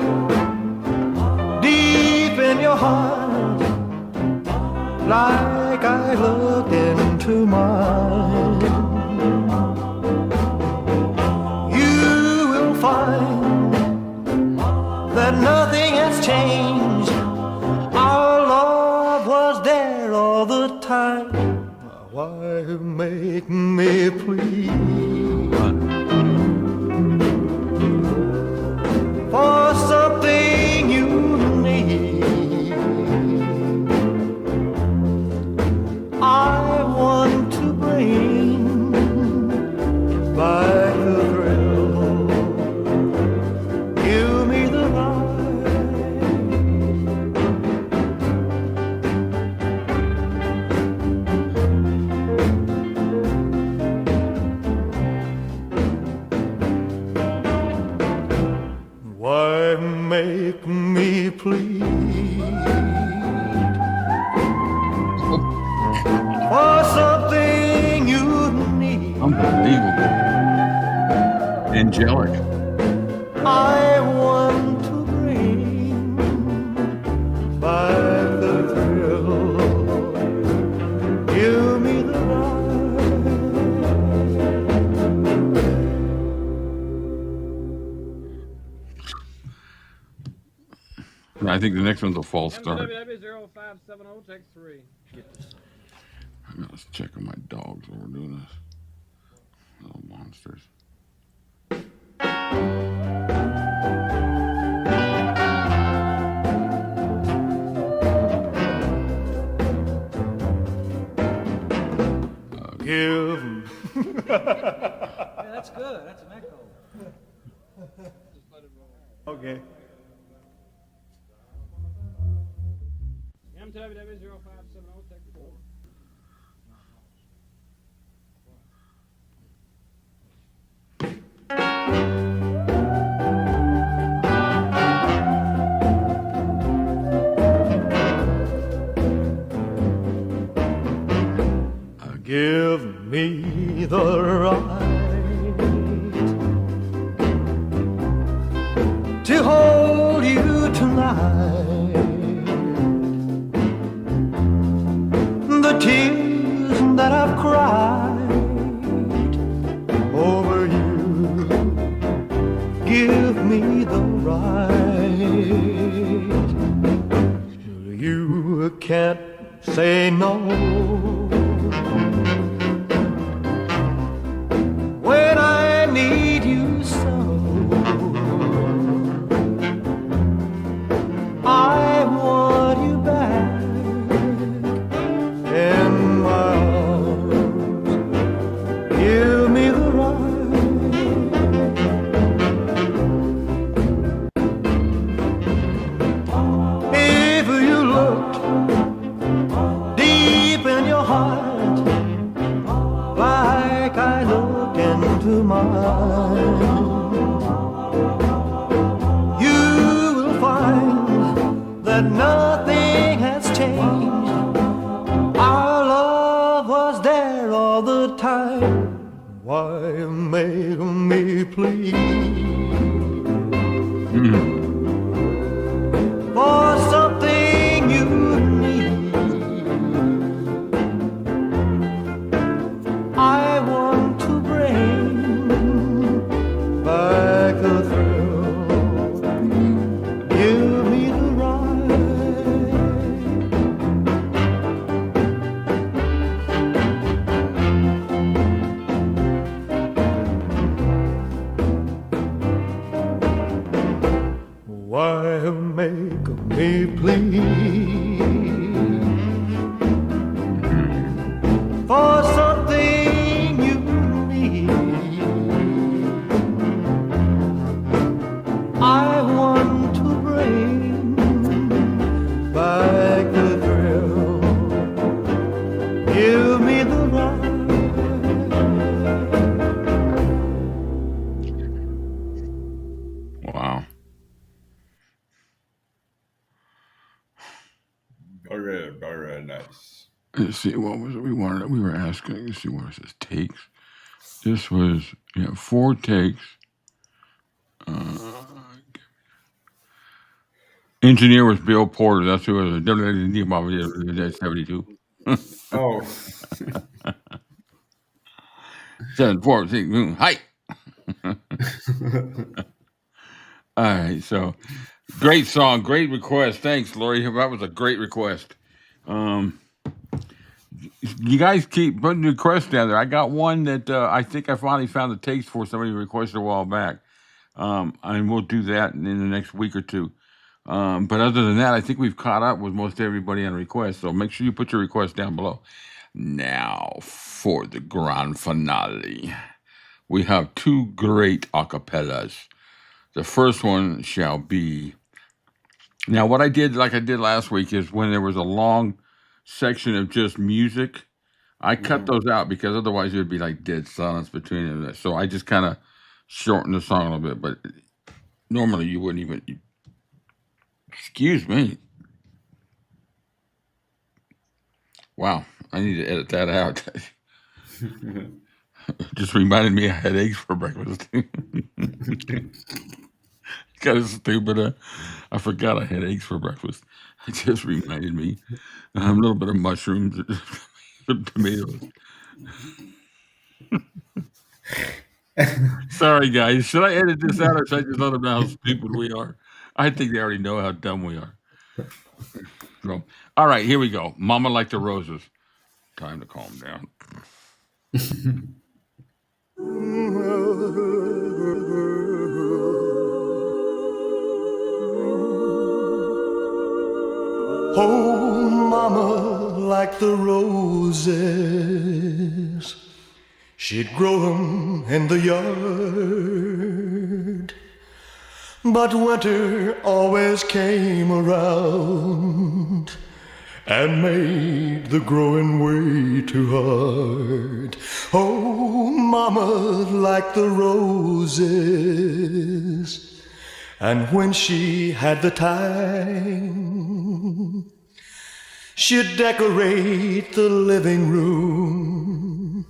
deep in your heart like I looked into mine, you will find that nothing has changed. Our love was there all the time. Why make me plead for something you Unbelievable. Angelic. I want to bring back the thrill. Give me the I think the next one's a false start. 𝗘𝗹𝘃𝗶𝘀 take 3. Let's check on my dogs while we're doing this. Little monsters. give. Yeah, that's good. That's an echo. Okay. 𝗘𝗹𝘃𝗶𝘀 take 4. Give me the right to hold you tonight. The tears that I've cried over you, give me the right. You can't say no when I need you so. I want you back in my arms. Give me the right. If you looked deep in your heart like I look into mine, you will find that nothing has changed. Our love was there all the time. Why make me plead for something you need? I want to bring back the thrill. Give me the right. Why make me plead for something you need? I want to bring back the thrill. Give me the right. Wow. Very, very nice. Let's see, what was it we wanted? We were asking, let's see, what was this? Takes. This was, 4 takes. Engineer was Bill Porter. That's who it was. 𝗘𝗹𝘃𝗶𝘀 Oh, 7, 4, 6, hi. All right, so great song, great request. Thanks, Lori. That was a great request. You guys keep putting requests down there. I got one that I think I finally found the takes for. Somebody requested a while back. And we'll do that in the next week or two. But other than that, I think we've caught up with most everybody on requests. So make sure you put your requests down below. Now for the grand finale. We have 2 great acapellas. The first one shall be... Now, what I did, like I did last week, is when there was a long section of just music, I cut those out because otherwise it would be like dead silence between them. So I just kind of shortened the song a little bit. But normally you wouldn't even... Excuse me. Wow, I need to edit that out. It just reminded me I had eggs for breakfast. Kind of stupid. I forgot I had eggs for breakfast. It just reminded me. A little bit of mushrooms, some tomatoes. Sorry, guys. Should I edit this out or should I just let them know how stupid we are? I think they already know how dumb we are. So, all right, here we go. Mama Like the Roses. Time to calm down. Oh, mama, like the roses, she'd grow them in the yard. But winter always came around and made the growing way too hard. Oh, mama, like the roses. And when she had the time, she'd decorate the living room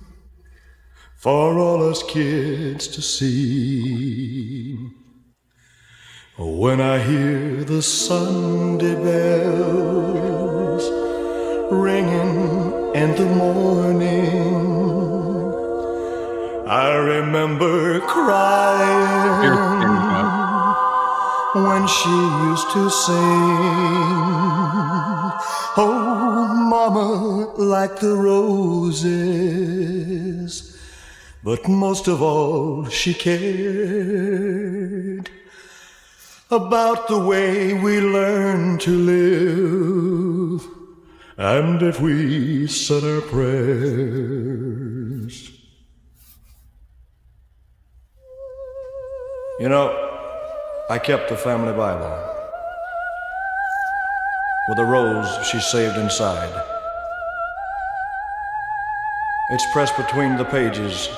for all us kids to see. When I hear the Sunday bells ringing in the morning, I remember crying when she used to sing. Oh, mama, like the roses. But most of all, she cared about the way we learn to live and if we said our prayers. You know, I kept the family Bible with a rose she saved inside. It's pressed between the pages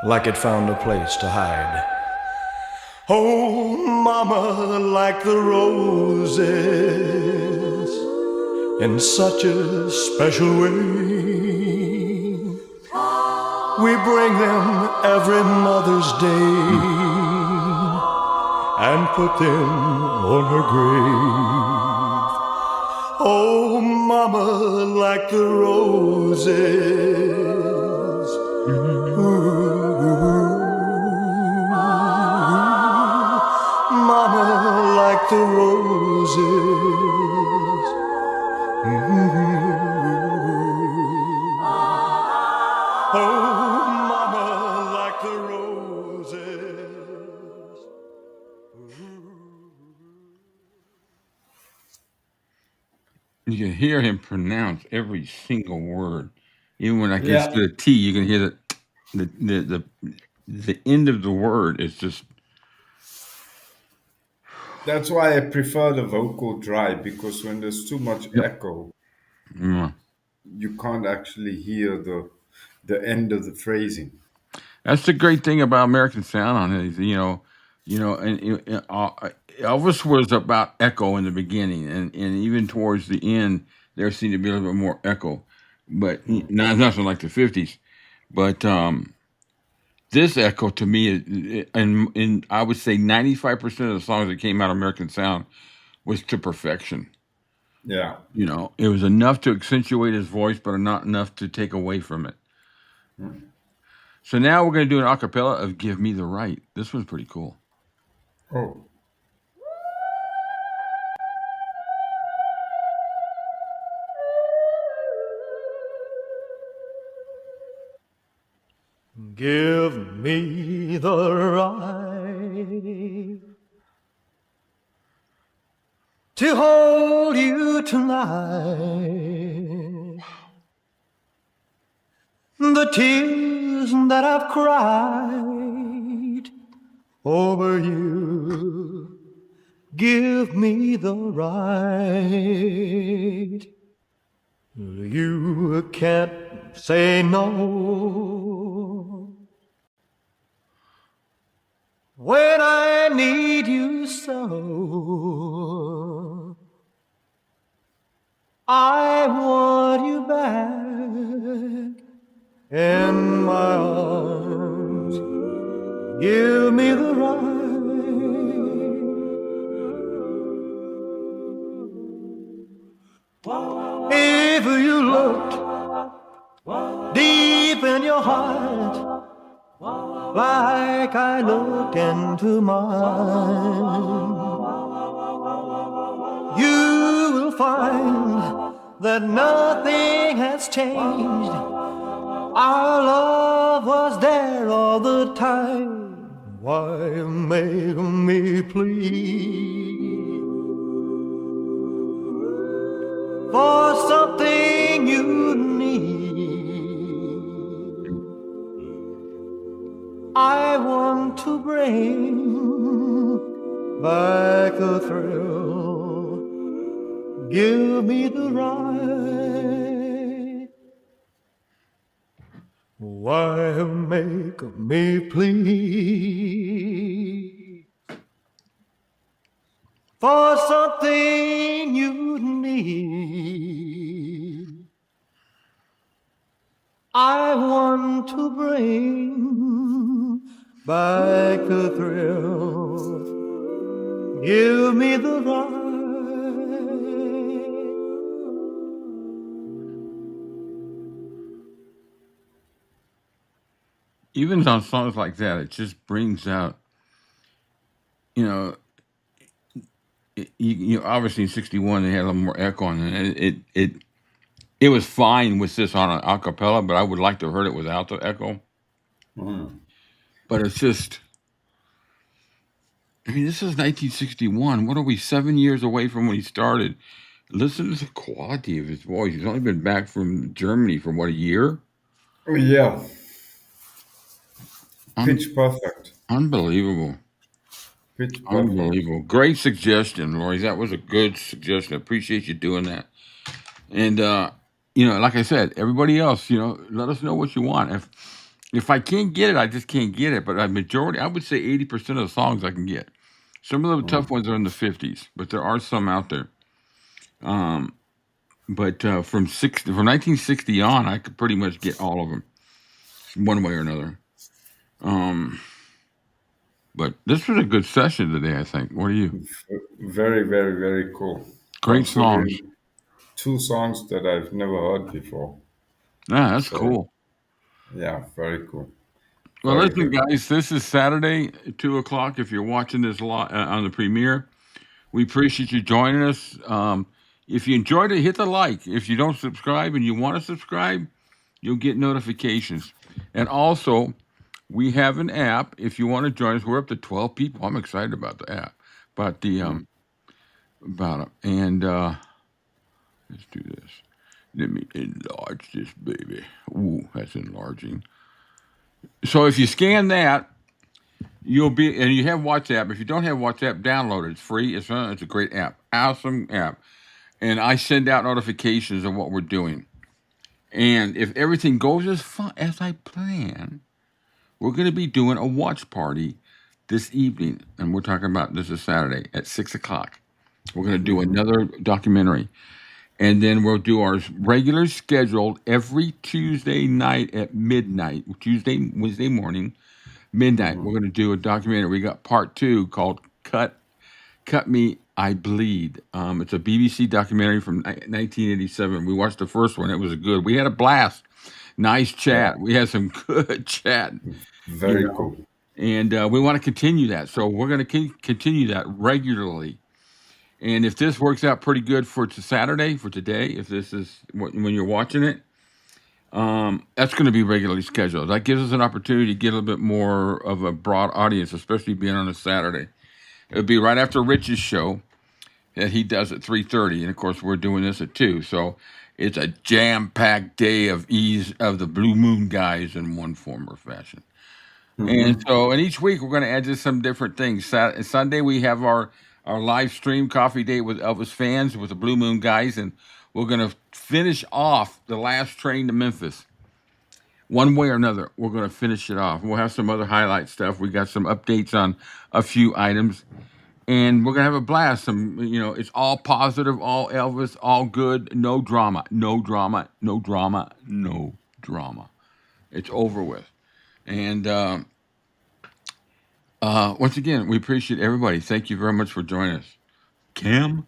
like it found a place to hide. Oh, mama, like the roses in such a special way. We bring them every Mother's Day and put them on her grave. Oh, mama, like the roses. Ooh. Mama, like the roses. Oh, mama, like the roses. You can hear him pronounce every single word. Even when I get to the T, you can hear the end of the word. It's just. That's why I prefer the vocal dry, because when there's too much echo, you can't actually hear the end of the phrasing. That's the great thing about American Sound on it. And Elvis was about echo in the beginning, and even towards the end, there seemed to be a little bit more echo, but nothing like the '50s. But this echo to me, and I would say 95% of the songs that came out of American Sound was to perfection. Yeah. It was enough to accentuate his voice, but not enough to take away from it. So now we're going to do an acapella of Give Me the Right. This one's pretty cool. Oh. Give me the right to hold you tonight. The tears that I've cried over you, give me the right. You can't say no when I need you so. I want you back in my arms. Give me the right. If you looked deep in your heart, like I looked into mine, you will find that nothing has changed. Our love was there all the time. Why make me plead for something you need? I want to bring back the thrill. Give me the right. Why make me plead for something you need? I want to bring back the thrill. Give me the right. Even on songs like that, it just brings out, you know, obviously in '61 they had a little more echo on it. It was fine with this on an acapella, but I would like to have heard it without the echo. But it's just, I mean, this is 1961. What are we, 7 years away from when he started? Listen to the quality of his voice. He's only been back from Germany for what, a year? Oh, yeah. Pitch perfect. Unbelievable. Pitch perfect. Unbelievable. Great suggestion, Lori. That was a good suggestion. I appreciate you doing that. And, you know, like I said, everybody else, you know, let us know what you want. If I can't get it, I just can't get it. But a majority, I would say 80% of the songs I can get. Some of the tough ones are in the 50s, but there are some out there. But from 1960 on, I could pretty much get all of them, one way or another. But this was a good session today, I think. What do you? Very, very, very cool. Great songs. 2 songs that I've never heard before. Yeah, that's cool. Yeah, very cool. Well, Very listen, good. guys, this is Saturday, 2:00. If you're watching this on the premiere, we appreciate you joining us. If you enjoyed it, hit the like. If you don't subscribe and you want to subscribe, you'll get notifications. And also, we have an app. If you want to join us, we're up to 12 people. I'm excited about the app, about it. And let's do this. Let me enlarge this baby. Ooh, that's enlarging. So if you scan that, you'll be, and you have WhatsApp. If you don't have WhatsApp, download it. It's free. It's a great app. Awesome app. And I send out notifications of what we're doing. And if everything goes as I plan, we're going to be doing a watch party this evening. And we're talking about, this is Saturday at 6:00. We're going to do another documentary. And then we'll do our regular scheduled every Tuesday night at midnight, Wednesday morning, midnight. We're going to do a documentary. We got part 2 called Cut Me, I Bleed. It's a BBC documentary from 1987. We watched the first one. It was good. We had a blast. Nice chat. We had some good chat. Very cool. And we want to continue that. So we're going to continue that regularly. And if this works out pretty good for Saturday, for today, if this is when you're watching it, that's going to be regularly scheduled. That gives us an opportunity to get a little bit more of a broad audience, especially being on a Saturday. It'll be right after Rich's show that he does at 3:30. And, of course, we're doing this at 2. So it's a jam-packed day of the Blue Moon guys in one form or fashion. And so, and each week we're going to add just some different things. Sunday we have our live stream coffee date with Elvis fans with the Blue Moon guys, and we're going to finish off the last train to Memphis. One way or another, we're going to finish it off. We'll have some other highlight stuff. We got some updates on a few items, and we're going to have a blast. It's all positive, all Elvis, all good, no drama, no drama, no drama, no drama. It's over with. And once again, we appreciate everybody. Thank you very much for joining us. Cam?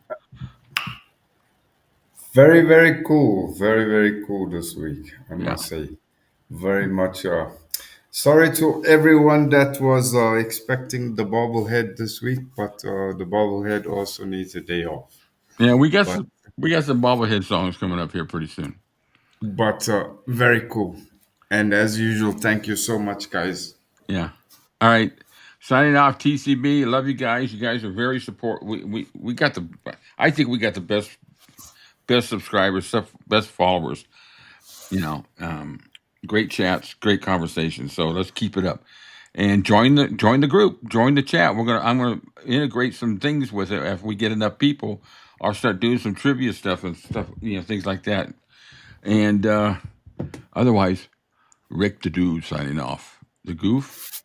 Very, very cool. Very, very cool this week, I Yeah. must say. Very much. Sorry to everyone that was expecting the bobblehead this week, but the bobblehead also needs a day off. Yeah, we got But some bobblehead songs coming up here pretty soon. very cool. And as usual, thank you so much, guys. Yeah. All right. Signing off, TCB. Love you guys. You guys are very support. We got the. I think we got the best subscribers, best followers. You know, great chats, great conversations. So let's keep it up, and join the group, join the chat. I'm gonna integrate some things with it. If we get enough people, I'll start doing some trivia stuff and stuff. Things like that. And otherwise, Rick the Dude signing off. The Goof.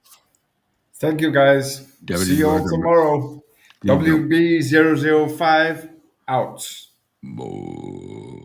Thank you, guys. Deputy See you all Director. tomorrow. You go. WB005 out. Boo.